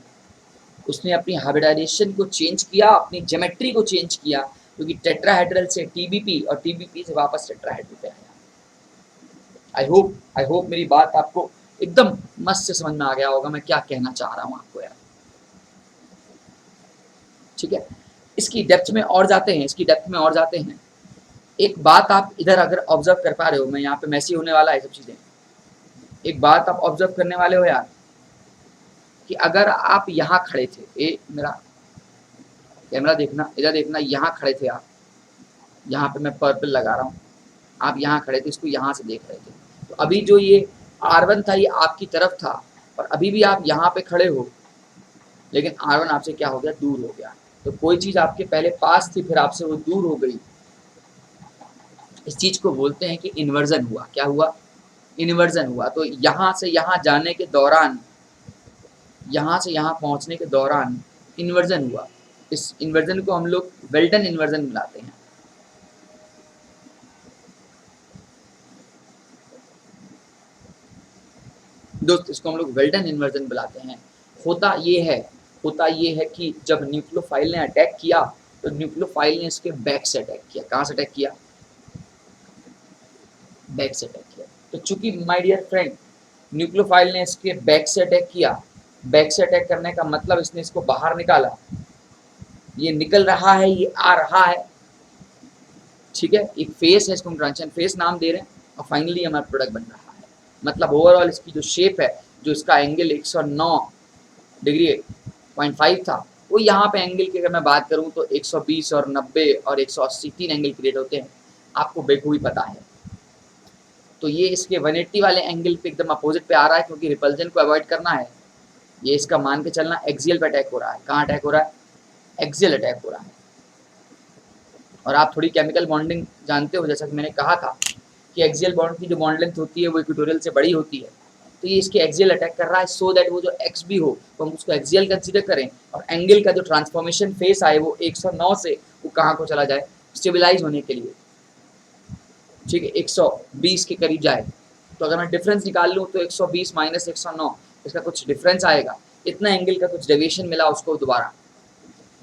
उसने अपनी हाइब्रिडाइजेशन को चेंज किया, अपनी ज्योमेट्री को चेंज किया, क्योंकि टेट्राहेड्रल से TBP और TBP से वापस टेट्राहेड्रल पे आया। आई होप मेरी बात आपको एकदम मस्त से समझ में आ गया होगा मैं क्या कहना चाह रहा हूँ आपको यार। ठीक है, इसकी डेप्थ में और जाते हैं। एक बात आप इधर अगर ऑब्जर्व कर पा रहे हो, मैं यहाँ पे मैसी होने वाला है सब चीज़ें। एक बात आप ऑब्जर्व करने वाले हो यार कि अगर आप यहाँ खड़े थे, ए मेरा कैमरा देखना, इधर देखना, यहाँ खड़े थे आप, यहाँ पे मैं पर्पल लगा रहा हूँ, आप यहाँ खड़े थे, इसको यहाँ से देख रहे थे, तो अभी जो ये R1 था ये आपकी तरफ था और अभी भी आप यहाँ पे खड़े हो, लेकिन R1 आपसे क्या हो गया? दूर हो गया। तो कोई चीज़ आपके पहले पास थी, फिर आपसे वो दूर हो गई। इस चीज़ को बोलते हैं कि इन्वर्जन हुआ। क्या हुआ? इन्वर्जन हुआ। तो यहाँ से यहाँ जाने के दौरान, यहाँ से यहाँ पहुँचने के दौरान इन्वर्जन हुआ। इस इन्वर्जन को हम लोग वेल्डन इन्वर्जन बुलाते हैं। दोस्त इसको हम लोग वेल्डन इन्वर्जन बुलाते हैं। होता ये है कि जब न्यूक्लियोफाइल ने अटैक किया तो न्यूक्लियोफाइल ने इसके बैक से अटैक किया। कहाँ से अटैक किया? बैक से अटैक किया। तो चूंकि माय डियर फ्रेंड न्यूक्लियोफाइल ने इसके बैक से अटैक किया, बैक से अटैक करने का मतलब इसने इसको बाहर निकाला, ये निकल रहा है, ये आ रहा है। ठीक है, एक फेस है, इसको हम ट्रांजिशन फेस नाम दे रहे हैं और फाइनली हमारा प्रोडक्ट बन रहा है। मतलब ओवरऑल इसकी जो शेप है, जो इसका एंगल 109 डिग्री 0.5 था, वो यहाँ पे एंगल की अगर मैं बात करूँ तो 120 और 90 और 180 3 एंगल क्रिएट होते हैं, आपको बेखूबी पता है। तो ये इसके 180 वाले एंगल पे एकदम अपोजिट पे आ रहा है, क्योंकि रिपल्जन को अवॉइड करना है। ये इसका मान के चलना एक्सियल पे अटैक हो रहा है। कहाँ अटैक हो रहा है? एक्सियल अटैक हो रहा है। और आप थोड़ी केमिकल बॉन्डिंग जानते हो, जैसा कि मैंने कहा था कि एक्सियल बॉन्ड की जो बॉन्ड लेंथ होती है वो इक्वेटोरियल से बड़ी होती है। तो ये इसके एक्सियल अटैक कर रहा है, सो दैट वो जो एक्स भी हो तो हम उसको एक्सियल कंसीडर करें और एंगल का जो ट्रांसफॉर्मेशन फेस आए वो 109 से वो कहाँ को चला जाए? स्टेबलाइज होने के लिए, ठीक है, 120 के करीब जाए। तो अगर मैं डिफरेंस निकाल लूँ तो 120 माइनस 109, इसका कुछ डिफरेंस आएगा, इतना एंगल का कुछ डेविएशन मिला उसको दोबारा,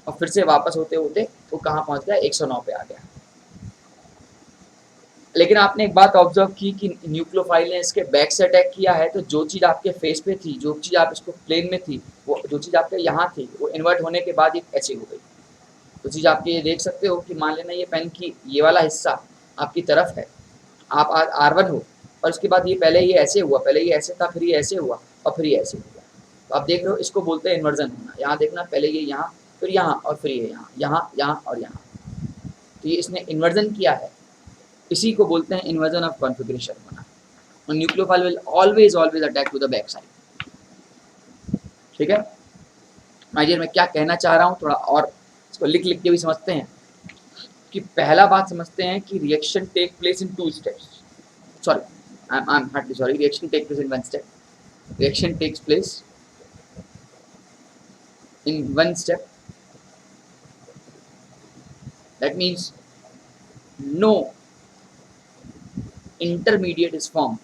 और फिर से वापस होते होते वो कहाँ पहुँच गया, 109 पे आ गया। लेकिन आपने एक बात ऑब्जर्व की कि न्यूक्लियोफाइल ने इसके बैक से अटैक किया है, तो जो चीज़ आपके फेस पे थी, जो चीज़ आप इसको प्लेन में थी, वो जो चीज़ आपके यहाँ थी, वो इन्वर्ट होने के बाद ये ऐसे हो गई। तो चीज़ आपके ये देख सकते हो कि मान लेना ये पेन की ये वाला हिस्सा आपकी तरफ है, आप R1 हो, और उसके बाद ये पहले ये ऐसे हुआ, पहले ये ऐसे था, फिर ये ऐसे हुआ, और फिर ये ऐसे हुआ। तो आप देख रहे हो, इसको बोलते हैं इन्वर्जन होना। यहाँ देखना, पहले ये यहाँ, फिर यहाँ, और फिर ये यहाँ, यहाँ, यहाँ और यहाँ। तो ये इसने इन्वर्जन किया है, इसी को बोलते हैं इन्वर्जन ऑफ कॉन्फ़िगरेशन होना। और nucleophile will always always attack to the back side. ठीक है माय डियर, मैं क्या कहना चाह रहा हूँ थोड़ा और इसको लिख लिख के भी समझते हैं। कि पहला बात समझते हैं कि reaction take place in 2 steps, sorry, I'm hardly sorry, reaction takes place in 1 step. Reaction takes place in 1 step. That means no intermediate is formed.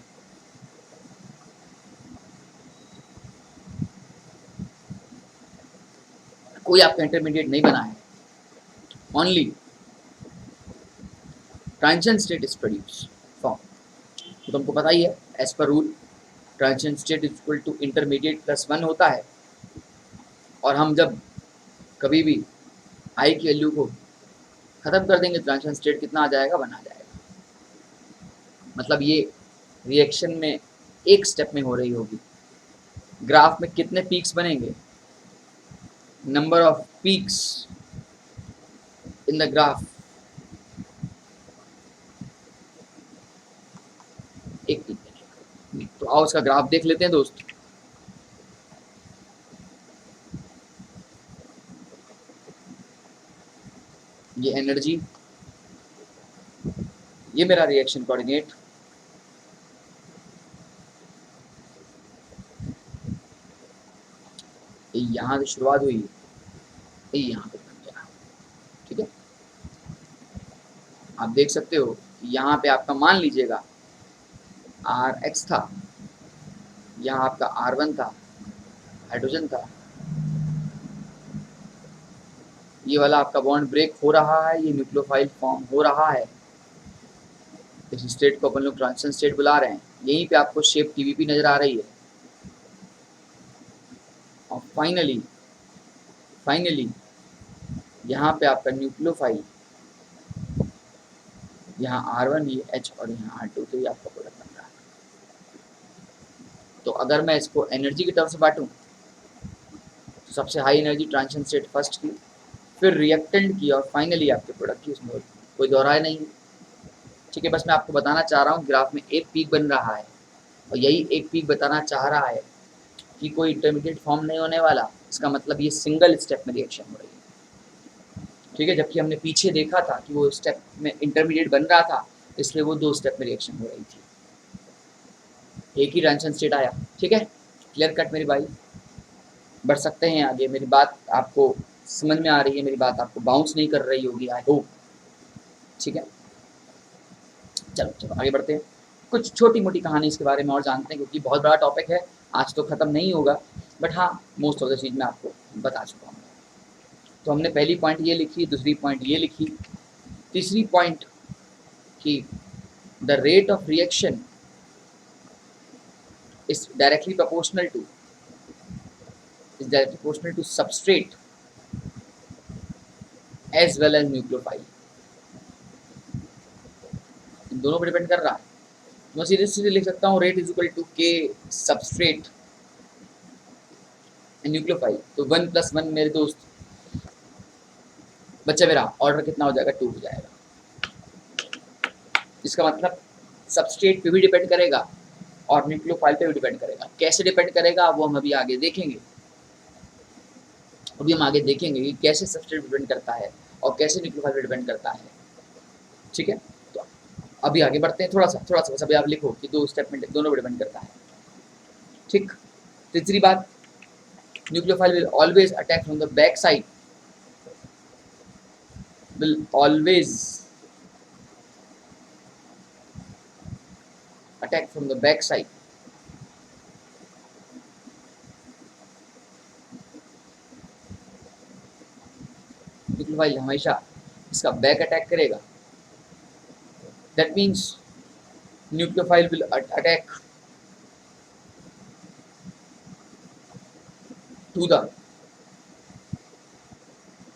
कोई आपका इंटरमीडिएट नहीं बना है, only transition state is produce form. तो तुमको पता ही है, एज पर rule transition state is equal to intermediate plus 1 होता है। और हम जब कभी भी आई की वैल्यू को खत्म कर देंगे, ट्रांजिशन स्टेट कितना आ जाएगा, 1 आ जाएगा। मतलब ये रिएक्शन में एक स्टेप में हो रही होगी। ग्राफ में कितने पीक्स बनेंगे, number of peaks in the graph, एक पीक बनेगा। तो आओ उसका ग्राफ देख लेते हैं दोस्त। ये एनर्जी, ये मेरा रिएक्शन कोऑर्डिनेट, यहाँ से शुरुआत हुई, यहाँ पे बन गया। ठीक है, आप देख सकते हो यहाँ पे आपका मान लीजिएगा Rx था, यहाँ आपका R1 था, हाइड्रोजन था, ये वाला आपका बॉन्ड ब्रेक हो रहा है, ये न्यूक्लियोफाइल फॉर्म हो रहा है। इस स्टेट को अपन लोग ट्रांजिशन स्टेट बुला रहे हैं। यहीं पे आपको शेप TVP नजर आ रही है। और फाइनली यहाँ पे आपका न्यूक्लियोफाइल, यहाँ R1, ये H और यहाँ R2, तो ये आपका प्रोडक्ट बन रहा है। तो अगर मैं इसको एनर्जी की तरफ से बांटूं, तो सबसे high energy transition state first की, फिर रिएक्टेंट की, और फाइनली आपके प्रोडक्ट की। उसमें कोई दोहराए नहीं। ठीक है, बस मैं आपको बताना चाह रहा हूँ ग्राफ में एक पीक बन रहा है, और यही एक पीक बताना चाह रहा है कि कोई इंटरमीडिएट फॉर्म नहीं होने वाला। इसका मतलब ये सिंगल स्टेप में रिएक्शन हो रही है। ठीक है, जबकि हमने पीछे देखा था कि वो स्टेप में इंटरमीडिएट बन रहा था, इसलिए वो 2 स्टेप में रिएक्शन हो रही थी। एक ही ट्रांजिशन स्टेट आया। ठीक है, क्लियर कट मेरी भाई, बढ़ सकते हैं आगे। मेरी बात आपको समझ में आ रही है, मेरी बात आपको बाउंस नहीं कर रही होगी, आई होप। ठीक है, चलो आगे बढ़ते हैं। कुछ छोटी मोटी कहानी इसके बारे में और जानते हैं, क्योंकि बहुत बड़ा टॉपिक है, आज तो ख़त्म नहीं होगा, बट हाँ मोस्ट ऑफ द चीज़ मैं आपको बता चुका हूँ। तो हमने पहली पॉइंट ये लिखी, दूसरी पॉइंट ये लिखी, तीसरी पॉइंट कि the rate of reaction is directly proportional to substrate as well as nucleophile। इन दोनों पर डिपेंड कर रहा है। मैं सीधे लिख सकता हूँ rate is equal to K substrate and nucleophile. तो 1 + 1 मेरे दोस्त बच्चा, मेरा ऑर्डर कितना हो जाएगा, 2 हो जाएगा। इसका मतलब सबस्ट्रेट पे भी डिपेंड करेगा और न्यूक्लियोफाइल पे भी डिपेंड करेगा। कैसे डिपेंड करेगा वो हम अभी आगे देखेंगे। अभी हम आगे देखेंगे कि कैसे सबस्ट्रेट डिपेंड करता है और कैसे न्यूक्लियोफाइल पे डिपेंड करता है। ठीक है, तो अभी आगे बढ़ते हैं। थोड़ा सा बस अभी आप लिखो कि 2 स्टेप में दोनों पे डिपेंड करता है। ठीक, तीसरी बात, nucleophile will always attack from the back side. will always attack from the back side. Nucleophile हमेशा इसका बैक अटैक करेगा. That means nucleophile will attack to the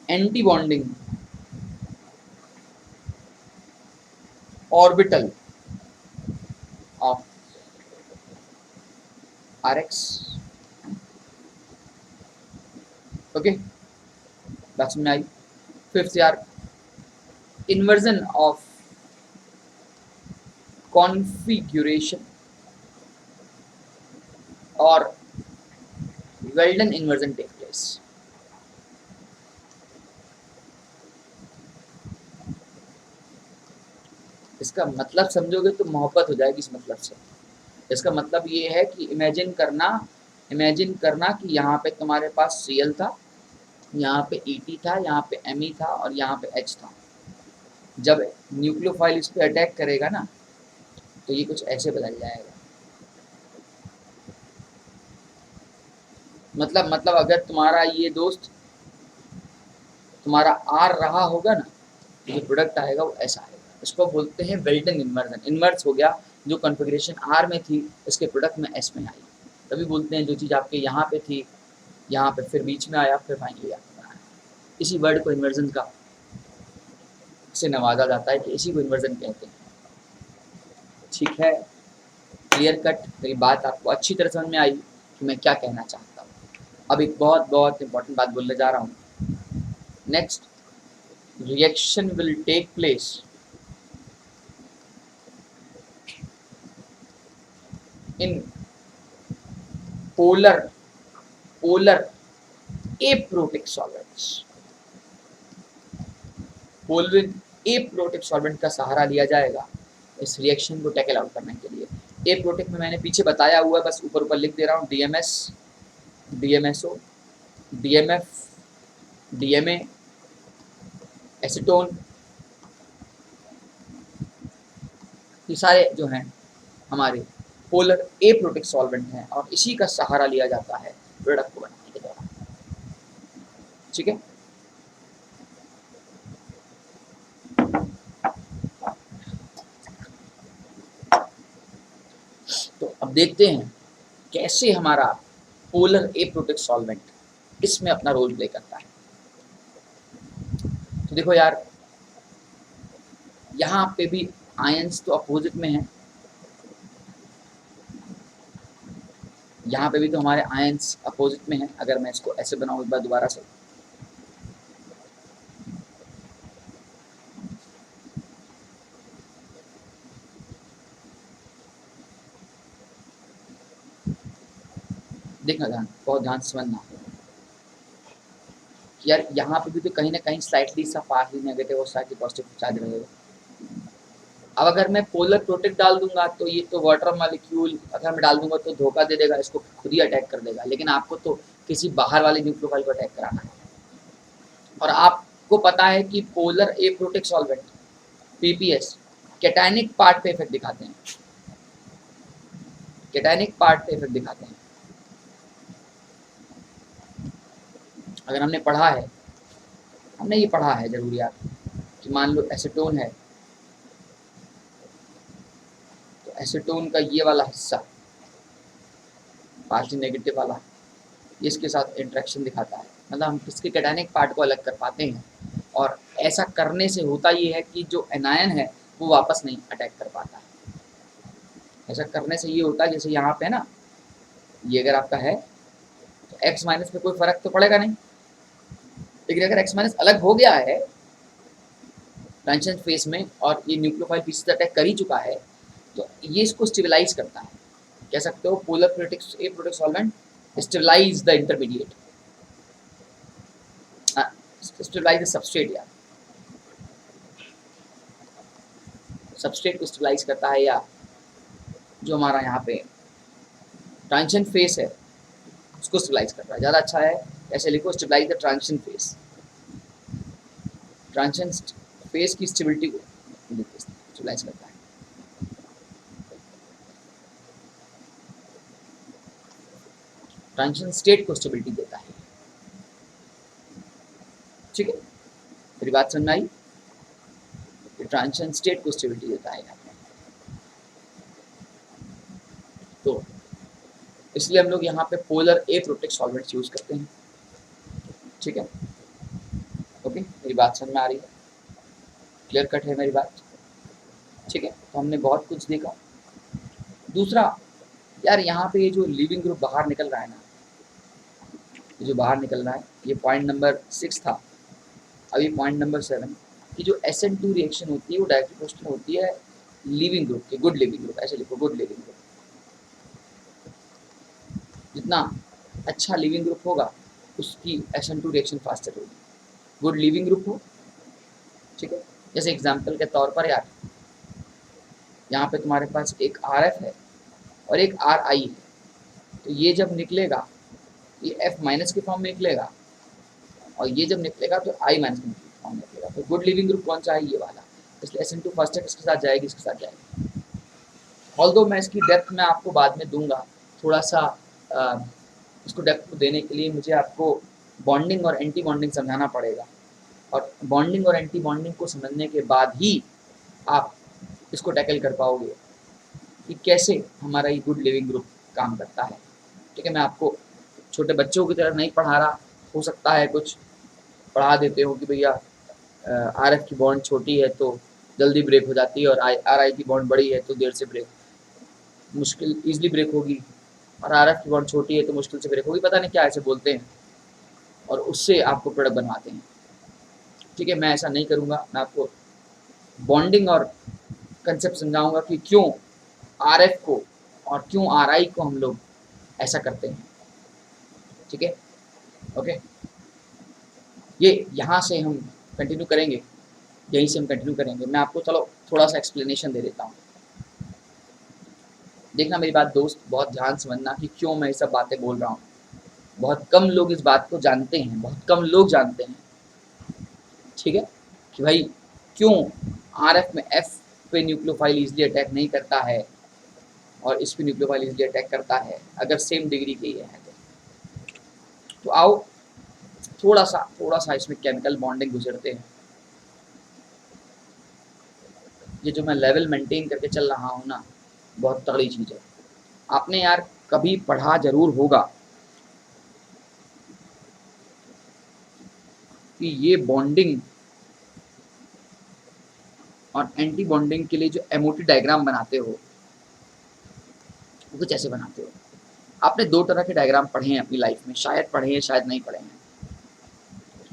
anti-bonding orbital of Rx. Okay, बात समझ में आई. फिफ्थ यार, inversion of configuration or Weldon inversion take place. इसका मतलब समझोगे तो मोहब्बत हो जाएगी इस मतलब से. इसका मतलब ये है कि इमेजिन करना कि यहाँ पे तुम्हारे पास Cl था, यहाँ पे Et था, यहाँ पे Me था और यहाँ पे H था. जब न्यूक्लियोफाइल इस पे अटैक करेगा ना तो ये कुछ ऐसे बदल जाएगा. मतलब अगर तुम्हारा ये दोस्त तुम्हारा R रहा होगा ना तो जो प्रोडक्ट आएगा वो ऐसा आएगा. इसको बोलते हैं वेल्डन इन्वर्जन. इन्वर्स हो गया, जो कॉन्फ़िगरेशन R में थी इसके प्रोडक्ट में S में आई. तभी बोलते हैं जो चीज़ आपके यहाँ पे थी यहाँ पे फिर बीच में आया फिर फाइनली आपका आया. इसी वर्ड को इन्वर्जन का से नवाजा जाता है कि इसी को इन्वर्जन कहते हैं. ठीक है, क्लियर कट. मेरी बात आपको अच्छी तरह समझ में आई कि मैं क्या कहना चाहता हूँ. अब एक बहुत इंपॉर्टेंट बात बोलने जा रहा हूँ. Next, reaction will take place in polar aprotic solvents. Polar aprotic solvent का सहारा लिया जाएगा इस रिएक्शन को टैकल आउट करने के लिए. एप्रोटिक में मैंने पीछे बताया हुआ है, बस ऊपर लिख दे रहा हूँ. DMS, DMSO, DMF, DMA, acetone, ये सारे जो हैं हमारे पोलर एप्रोटिक सॉल्वेंट हैं और इसी का सहारा लिया जाता है प्रोडक्ट को बनाने के दौरान. ठीक है, तो अब देखते हैं कैसे हमारा पोलर एप्रोटिक सॉल्वेंट इसमें अपना रोल प्ले करता है. तो देखो यार, यहाँ पे भी आयंस तो अपोजिट में है, यहाँ पे भी तो हमारे आयंस अपोजिट में है. अगर मैं इसको ऐसे बनाऊँ एक बार दोबारा से, देखना बहुत ध्यान से समझना यार. यहाँ पे भी तो कहीं ना कहीं स्लाइटली सा पार्टली नेगेटिव और स्लाइटली पॉजिटिव चार्ज रहेगा. अब अगर मैं पोलर प्रोटेक्ट डाल दूंगा तो ये तो वाटर मॉलिक्यूल अगर मैं डाल दूंगा तो धोखा दे देगा, इसको खुद ही अटैक कर देगा. लेकिन आपको तो किसी बाहर वाले न्यूक्लियोफाइल को अटैक कराना है. और आपको पता है कि polar aprotic solvent PPS cationic part पे इफेक्ट दिखाते हैं. कैटायनिक पार्ट पे इफेक्ट दिखाते हैं. अगर हमने ये पढ़ा है जरूर यार कि मान लो एसीटोन है तो एसीटोन का ये वाला हिस्सा पार्शियल नेगेटिव वाला ये इसके साथ इंटरेक्शन दिखाता है. मतलब हम इसके कैटायनिक पार्ट को अलग कर पाते हैं और ऐसा करने से होता ये है कि जो एनायन है वो वापस नहीं अटैक कर पाता है. ऐसा करने से ये होता है जैसे यहाँ पे ना ये अगर आपका है तो X माइनस पे कोई फर्क तो पड़ेगा नहीं. लेकिन अगर X माइनस अलग हो गया है ट्रांजिशन फेज में और ये न्यूक्लियोफाइल पीछे से अटैक कर ही चुका है तो ये इसको स्टेबलाइज करता है. कह सकते हो polar aprotic solvent stabilize the intermediate, stabilize the substrate. यार सबस्ट्रेट को स्टेबलाइज करता है या जो हमारा यहाँ पे ट्रांजिशन फेज है उसको स्टेबलाइज करता है. ज़्यादा अच्छा है ऐसे लिखो, stabilize the transition phase. Transition phase की स्टेबिलिटी को न्यूट्रलाइज करता है। ट्रांजिशन स्टेट को स्टेबिलिटी देता है। ठीक है, मेरी बात समझ में आई? ट्रांजिशन स्टेट को स्टेबिलिटी देता है यहाँ पे। तो इसलिए हम लोग यहाँ पे पोलर ए प्रोटेक्ट सॉल्वेंट्स यूज करते हैं। ठीक है, ओके, मेरी बात समझ में आ रही है? क्लियर कट है मेरी बात? ठीक है, तो हमने बहुत कुछ देखा। दूसरा यार, यहाँ पे ये जो लिविंग ग्रुप बाहर निकल रहा है ना, ये जो बाहर निकल रहा है, ये पॉइंट नंबर 6 था, अभी पॉइंट नंबर 7 की जो SN2 रिएक्शन होती है वो डायरेक्ट प्रोपोर्शनल होती है लिविंग ग्रुप के, गुड लिविंग ग्रुप, ऐसे लिखो, गुड लिविंग ग्रुप। जितना अच्छा लिविंग ग्रुप होगा उसकी SN2 रिएक्शन फास्टर होगी, गुड लिविंग ग्रुप हो। ठीक है, जैसे एग्जांपल के तौर पर यार, यहाँ पे तुम्हारे पास एक RF है और एक RI है, तो ये जब निकलेगा ये F माइनस के फॉर्म में निकलेगा और ये जब निकलेगा तो I माइनस के फॉर्म में निकलेगा। तो गुड लिविंग ग्रुप कौन सा है? ये वाला। इसलिए SN2 फर्स्ट है, किसके साथ जाएगी? इसके साथ जाएगी। ऑल्दो मैं इसकी डेप्थ में आपको बाद में दूंगा, थोड़ा सा इसको डेप्थ को देने के लिए मुझे आपको बॉन्डिंग और एंटी बॉन्डिंग समझाना पड़ेगा, और बॉन्डिंग और एंटी बॉन्डिंग को समझने के बाद ही आप इसको टैकल कर पाओगे कि कैसे हमारा ये गुड लिविंग ग्रुप काम करता है। ठीक है, मैं आपको छोटे बच्चों की तरह नहीं पढ़ा रहा, हो सकता है कुछ पढ़ा देते हो कि भैया RF की बॉन्ड छोटी है तो जल्दी ब्रेक हो जाती है और RI की बॉन्ड बड़ी है तो देर से ब्रेक, मुश्किल ईजिली ब्रेक होगी, और RF की बॉन्ड छोटी है तो मुश्किल से ब्रेक होगी, पता नहीं क्या ऐसे बोलते हैं और उससे आपको प्रोडक्ट बनवाते हैं। ठीक है, मैं ऐसा नहीं करूँगा, मैं आपको बॉन्डिंग और कंसेप्ट समझाऊंगा कि क्यों RF को और क्यों RI को हम लोग ऐसा करते हैं। ठीक है, ओके, ये यहाँ से हम कंटिन्यू करेंगे, यहीं से हम कंटिन्यू करेंगे। मैं आपको चलो थोड़ा सा एक्सप्लेनेशन दे देता हूँ। देखना मेरी बात दोस्त, बहुत ध्यान समझना कि क्यों मैं ये सब बातें बोल रहा हूँ। बहुत कम लोग इस बात को जानते हैं, बहुत कम लोग जानते हैं। ठीक है, कि भाई क्यों RF में F पे न्यूक्लियोफाइल इजीली अटैक नहीं करता है और इस पे न्यूक्लियोफाइल इजीली अटैक करता है अगर सेम डिग्री के ही है। तो आओ थोड़ा सा इसमें केमिकल बॉन्डिंग गुजरते हैं। ये जो मैं लेवल मेंटेन करके चल रहा हूँ ना, बहुत तगड़ी चीज़ है। आपने यार कभी पढ़ा जरूर होगा कि ये बॉन्डिंग और एंटी बॉन्डिंग के लिए जो एमओटी डायग्राम बनाते हो वो कुछ ऐसे बनाते हो। आपने 2 तरह के डायग्राम पढ़े हैं अपनी लाइफ में, शायद पढ़े हैं शायद नहीं पढ़े हैं।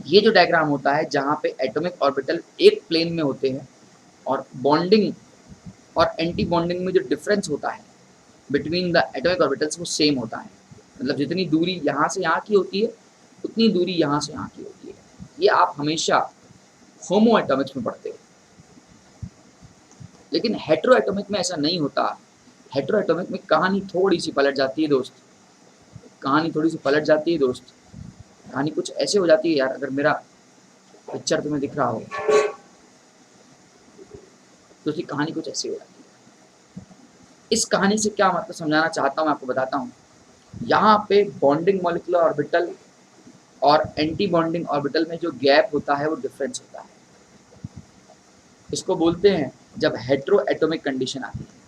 ये जो डायग्राम होता है जहाँ पे एटॉमिक ऑर्बिटल एक प्लेन में होते हैं और बॉन्डिंग और एंटी बॉन्डिंग में जो डिफरेंस होता है बिटवीन द एटॉमिक ऑर्बिटल्स वो सेम होता है। मतलब जितनी दूरी यहाँ से यहाँ की होती है उतनी दूरी यहाँ से यहाँ की होती है। ये आप हमेशा होमो एटॉमिक्स में पढ़ते हो, लेकिन हेट्रो एटॉमिक में ऐसा नहीं होता। हेट्रो एटॉमिक में कहानी थोड़ी सी पलट जाती है दोस्त, कहानी थोड़ी सी पलट जाती है दोस्त। कहानी कुछ ऐसे हो जाती है यार, अगर मेरा पिक्चर तुम्हें दिख रहा हो तो उसकी कहानी कुछ ऐसी हो जाती है। इस कहानी से क्या मतलब समझाना चाहता हूँ मैं आपको बताता हूँ। यहाँ पे बॉन्डिंग मॉलिक्यूलर ऑर्बिटल और एंटी बॉन्डिंग ऑर्बिटल में जो गैप होता है वो डिफरेंस होता है। इसको बोलते हैं जब हेट्रो एटॉमिक कंडीशन आती है।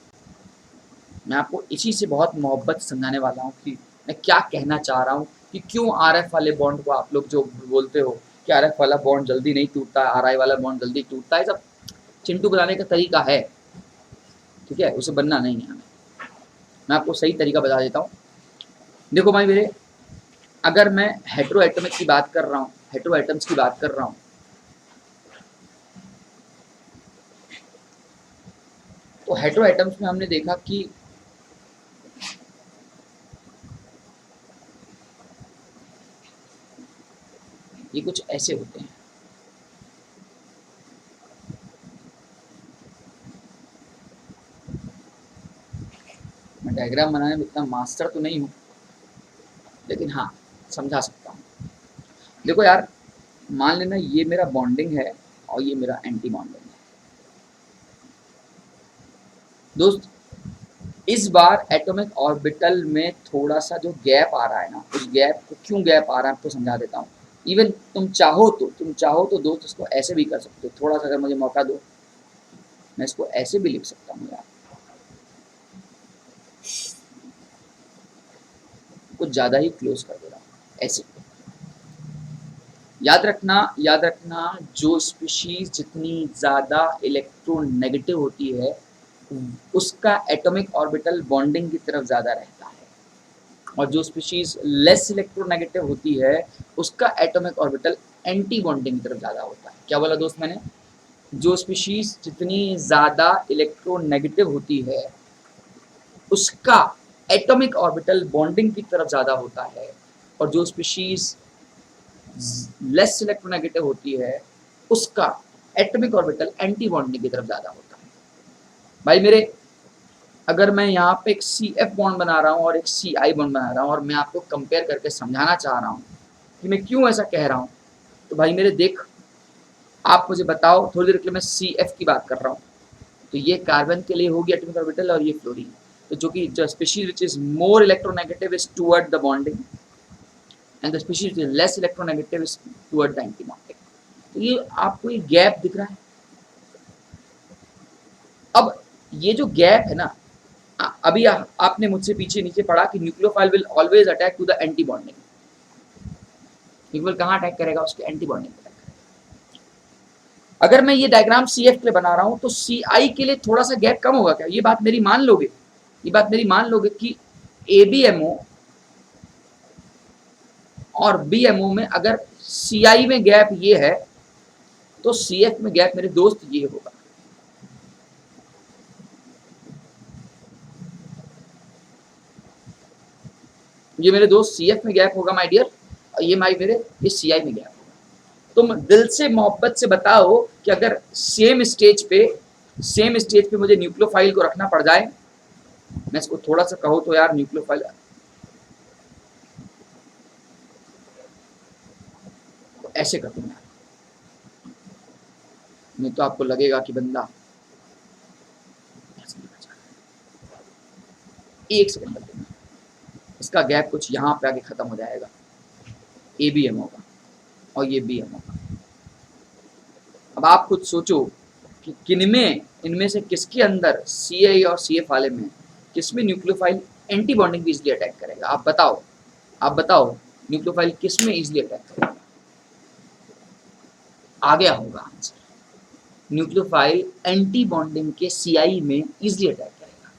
मैं आपको इसी से बहुत मोहब्बत समझाने वाला हूँ कि मैं क्या कहना चाह रहा हूँ कि क्यों RF वाले बॉन्ड को आप लोग जो बोलते हो कि RF वाला बॉन्ड जल्दी नहीं टूटता है, RI वाला बॉन्ड जल्दी टूटता है, सब चिंटू बनाने का तरीका है। ठीक है, उसे बनना नहीं है हमें। मैं आपको सही तरीका बता देता हूँ। देखो भाई मेरे, अगर मैं हेट्रो एटॉमिक की बात कर रहा हूँ, हेट्रो एटम्स की बात कर रहा हूँ, तो हेट्रो एटम्स में हमने देखा कि ये कुछ ऐसे होते हैं। मैं डायग्राम बनाने में इतना मास्टर तो नहीं हूँ, लेकिन हाँ समझा सकता हूँ। देखो यार, मान लेना ये मेरा बॉन्डिंग है और ये मेरा एंटी बॉन्डिंग है। दोस्त इस बार एटॉमिक ऑर्बिटल में थोड़ा सा जो गैप आ रहा है ना, उस गैप को क्यों गैप आ रहा है आपको समझा देता हूँ। इवन तुम चाहो तो दोस्त इसको ऐसे भी कर सकते हो, थोड़ा सा अगर मुझे मौका दो मैं इसको ऐसे भी लिख सकता हूँ यार, कुछ ज़्यादा ही क्लोज कर दे रहा हूँ ऐसे। याद रखना जो स्पीशीज जितनी ज़्यादा इलेक्ट्रोनेगेटिव होती है उसका एटॉमिक ऑर्बिटल बॉन्डिंग की तरफ ज़्यादा रहता है, और जो स्पीशीज लेस इलेक्ट्रोनेगेटिव होती है उसका एटॉमिक ऑर्बिटल एंटी बॉन्डिंग की तरफ ज़्यादा होता है। क्या बोला दोस्त मैंने? जो स्पीशीज जितनी ज़्यादा इलेक्ट्रोनेगेटिव होती है उसका एटॉमिक ऑर्बिटल बॉन्डिंग की तरफ ज़्यादा होता है, और जो स्पीशीज लेस इलेक्ट्रोनेगेटिव होती है उसका एटॉमिक ऑर्बिटल एंटी बॉन्डिंग की तरफ ज़्यादा होता है। भाई मेरे, अगर मैं यहाँ पे एक CF बॉन्ड बना रहा हूँ और एक CI बॉन्ड बना रहा हूँ और मैं आपको कंपेयर करके समझाना चाह रहा हूँ कि मैं क्यों ऐसा कह रहा हूँ, तो भाई मेरे देख, आप मुझे बताओ, थोड़ी देर के लिए मैं CF की बात कर रहा हूँ, तो ये कार्बन के लिए होगी एटॉमिक ऑर्बिटल और ये फ्लोरीन, तो जो कि जो species which is more electronegative is toward the bonding and the species which is less electronegative is toward the anti bonding. तो ये आपको ये गैप दिख रहा है। अब ये जो गैप है ना, अभी आपने मुझसे पीछे नीचे पढ़ा कि nucleophile will always attack to the anti bonding. Nucleophile कहाँ अटैक करेगा? उसके एंटी बॉन्डिंग पे अटैक करेगा। अगर मैं ये डायग्राम CF के लिए बना रहा हूँ तो CI के लिए थोड़ा सा गैप कम होगा क्या? ये बात मेरी मान लोगे? ये बात मेरी मान लोगे कि ABMO और BMO में अगर CI में गैप ये है तो CF में गैप मेरे दोस्त ये होगा। ये मेरे दोस्त CF में गैप होगा माय डियर, और ये मेरे इस CI में गैप होगा। तुम दिल से मोहब्बत से बताओ कि अगर सेम स्टेज पे मुझे न्यूक्लियोफाइल को रखना पड़ जाए, मैं इसको थोड़ा सा कहूँ तो यार न्यूक्लियोफाइल तो ऐसे कर दूंगा, नहीं तो आपको लगेगा कि बंदा एक सेकंड कर देना, इसका गैप कुछ यहाँ पे आके खत्म हो जाएगा, ABMO का और ये BMO का। अब आप खुद सोचो कि इनमें से किसके अंदर CI और CF वाले में किसमें न्यूक्लियोफाइल एंटी बॉन्डिंग भी इजिली अटैक करेगा? आप बताओ न्यूक्लियोफाइल किसमें इजिली अटैक करेगा? आ गया होगा आंसर, न्यूक्लियोफाइल एंटी बॉन्डिंग के CI में इजिली अटैक करेगा।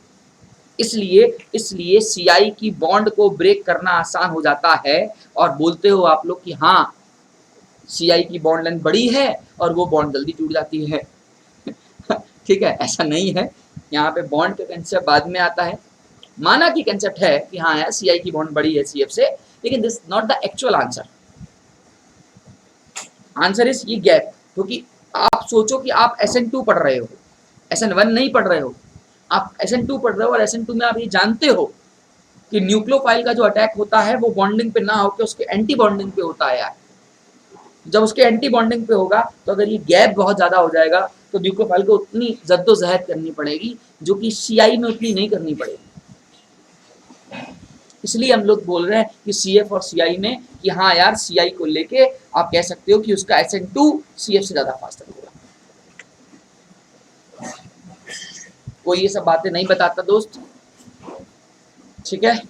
इसलिए CI की बॉन्ड को ब्रेक करना आसान हो जाता है, और बोलते हो आप लोग कि हाँ CI की बॉन्ड लेंथ बड़ी है और वो बॉन्ड जल्दी टूट जाती है। ठीक है, ऐसा नहीं है, यहाँ पे बॉन्ड का कंसेप्ट बाद में आता है। माना कि कंसेप्ट है कि हाँ यार CI की बॉन्ड बड़ी है CF से, लेकिन this not the actual answer. Answer is ये गैप, क्योंकि आप सोचो कि आप SN2 पढ़ रहे हो, SN1 नहीं पढ़ रहे हो, आप SN2 पढ़ रहे हो, और SN2 में आप ये जानते हो कि न्यूक्लियोफाइल का जो अटैक होता है वो बॉन्डिंग पे ना होकर उसके एंटी बॉन्डिंग पे होता है यार। जब उसके एंटी बॉन्डिंग पे होगा तो अगर ये गैप बहुत ज़्यादा हो जाएगा तो न्यूक्लियोफाइल को उतनी जद्दोजहद करनी पड़ेगी जो कि CI में उतनी नहीं करनी पड़ेगी। इसलिए हम लोग बोल रहे हैं कि CF और CI में कि हाँ यार CI को लेके आप कह सकते हो कि उसका SN2 CF से ज़्यादा फास्टर होगा। कोई ये सब बातें नहीं बताता दोस्त, ठीक है।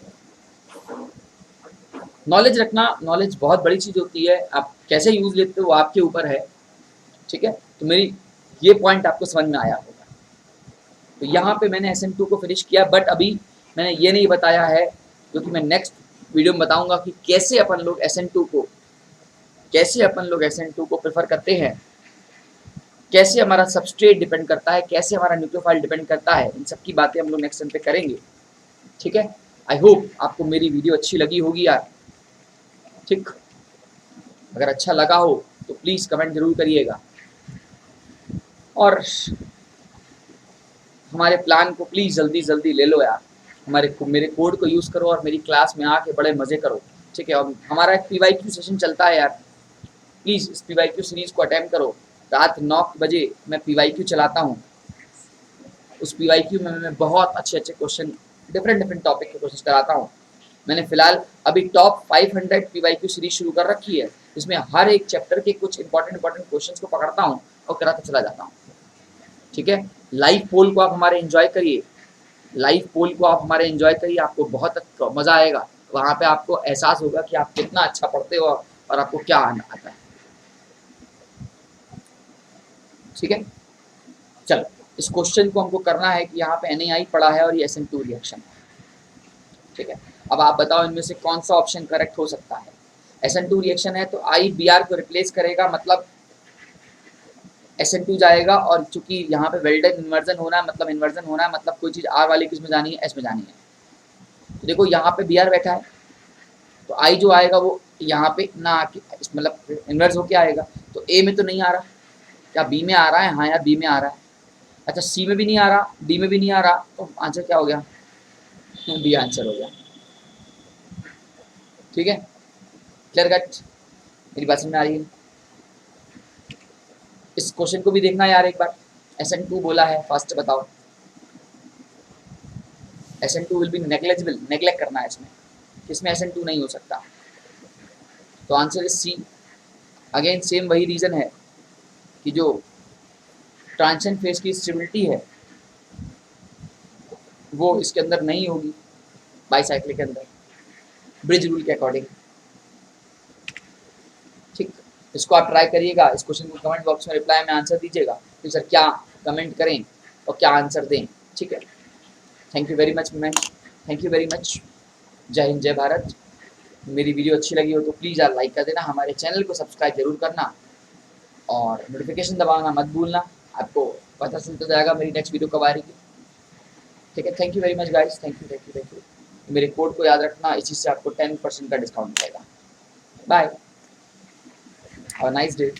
नॉलेज रखना, नॉलेज बहुत बड़ी चीज़ होती है, आप कैसे यूज़ लेते हो वो आपके ऊपर है, ठीक है। तो मेरी ये पॉइंट आपको समझ में आया होगा। तो यहाँ पे मैंने SN2 को फिनिश किया, बट अभी मैंने ये नहीं बताया है, जो कि मैं नेक्स्ट वीडियो में बताऊंगा कि कैसे अपन लोग SN2 को प्रेफर करते हैं, कैसे हमारा सबस्ट्रेट डिपेंड करता है, कैसे हमारा न्यूक्लियोफाइल डिपेंड करता है, इन सब की बातें हम लोग नेक्स्ट टाइम पे करेंगे, ठीक है। आई होप आपको मेरी वीडियो अच्छी लगी होगी यार, ठीक। अगर अच्छा लगा हो तो प्लीज़ कमेंट जरूर करिएगा, और हमारे प्लान को प्लीज़ जल्दी ले लो यार, मेरे कोड को यूज़ करो और मेरी क्लास में आके बड़े मज़े करो, ठीक है। और हमारा एक PYQ सेशन चलता है यार, प्लीज़ इस PYQ सीरीज़ को अटेम्प्ट करो, रात 9 बजे मैं PYQ चलाता हूँ। उस PYQ में मैं बहुत अच्छे क्वेश्चन, डिफरेंट टॉपिक के कोशिश कराता हूँ। मैंने फिलहाल अभी टॉप 500 PYQ सीरीज शुरू कर रखी है, जिसमें हर एक चैप्टर के कुछ इंपॉर्टेंट क्वेश्चंस को पकड़ता हूँ और कराता चला जाता हूँ। ठीक है, लाइव पोल को आप हमारे एंजॉय करिए, लाइव पोल को आप हमारे एंजॉय करिए, आपको बहुत मज़ा आएगा। वहाँ पे आपको एहसास होगा कि आप कितना अच्छा पढ़ते हो और आपको क्या आता है। ठीक है, चलो इस क्वेश्चन को हमको करना है कि यहाँ पे NAI पड़ा है और ये SN2 रिएक्शन है। ठीक है, अब आप बताओ इनमें से कौन सा ऑप्शन करेक्ट हो सकता है। SN2 रिएक्शन है तो I Br को रिप्लेस करेगा, मतलब SN2 जाएगा, और चूंकि यहाँ पे वेल्डेन इन्वर्जन होना है, मतलब इन्वर्जन होना है, मतलब कोई चीज़ R वाली किस में जानी है, S में जानी है। तो देखो यहाँ पे Br बैठा है, तो I जो आएगा वो यहाँ पे ना आके मतलब इन्वर्स होके आएगा, तो A में तो नहीं आ रहा, क्या B में आ रहा है? हाँ यार B में आ रहा है। अच्छा C में भी नहीं आ रहा, D में भी नहीं आ रहा, तो आंसर क्या हो गया? B आंसर हो गया। ठीक है, क्लियर कट, मेरी बात समझ में आ रही है? इस क्वेश्चन को भी देखना यार एक बार। SN2 बोला है, फास्ट बताओ। SN2 will be negligible, neglect करना है इसमें, इसमें SN2 नहीं हो सकता, तो answer is C। Again same वही रीज़न है कि जो ट्रांजिशन फेज की स्टेबिलिटी है वो इसके अंदर नहीं होगी, बाईसाइक्लिक के अंदर, ब्रिज रूल के अकॉर्डिंग। ठीक, इसको आप ट्राई करिएगा, इस क्वेश्चन को कमेंट बॉक्स में रिप्लाई में आंसर दीजिएगा कि सर क्या कमेंट करें और क्या आंसर दें। ठीक है, thank you very much ma'am, thank you very much. जय हिंद, जय भारत। मेरी वीडियो अच्छी लगी हो तो प्लीज़ यार लाइक कर देना, हमारे चैनल को सब्सक्राइब जरूर करना और नोटिफिकेशन दबाना मत भूलना, आपको पता चलता जाएगा मेरी नेक्स्ट वीडियो कब आ रही है। ठीक है, thank you very much guys, thank you thank you thank you. मेरे कोड को याद रखना, इस चीज़ से आपको 10% का डिस्काउंट मिलेगा। Bye, have a nice day.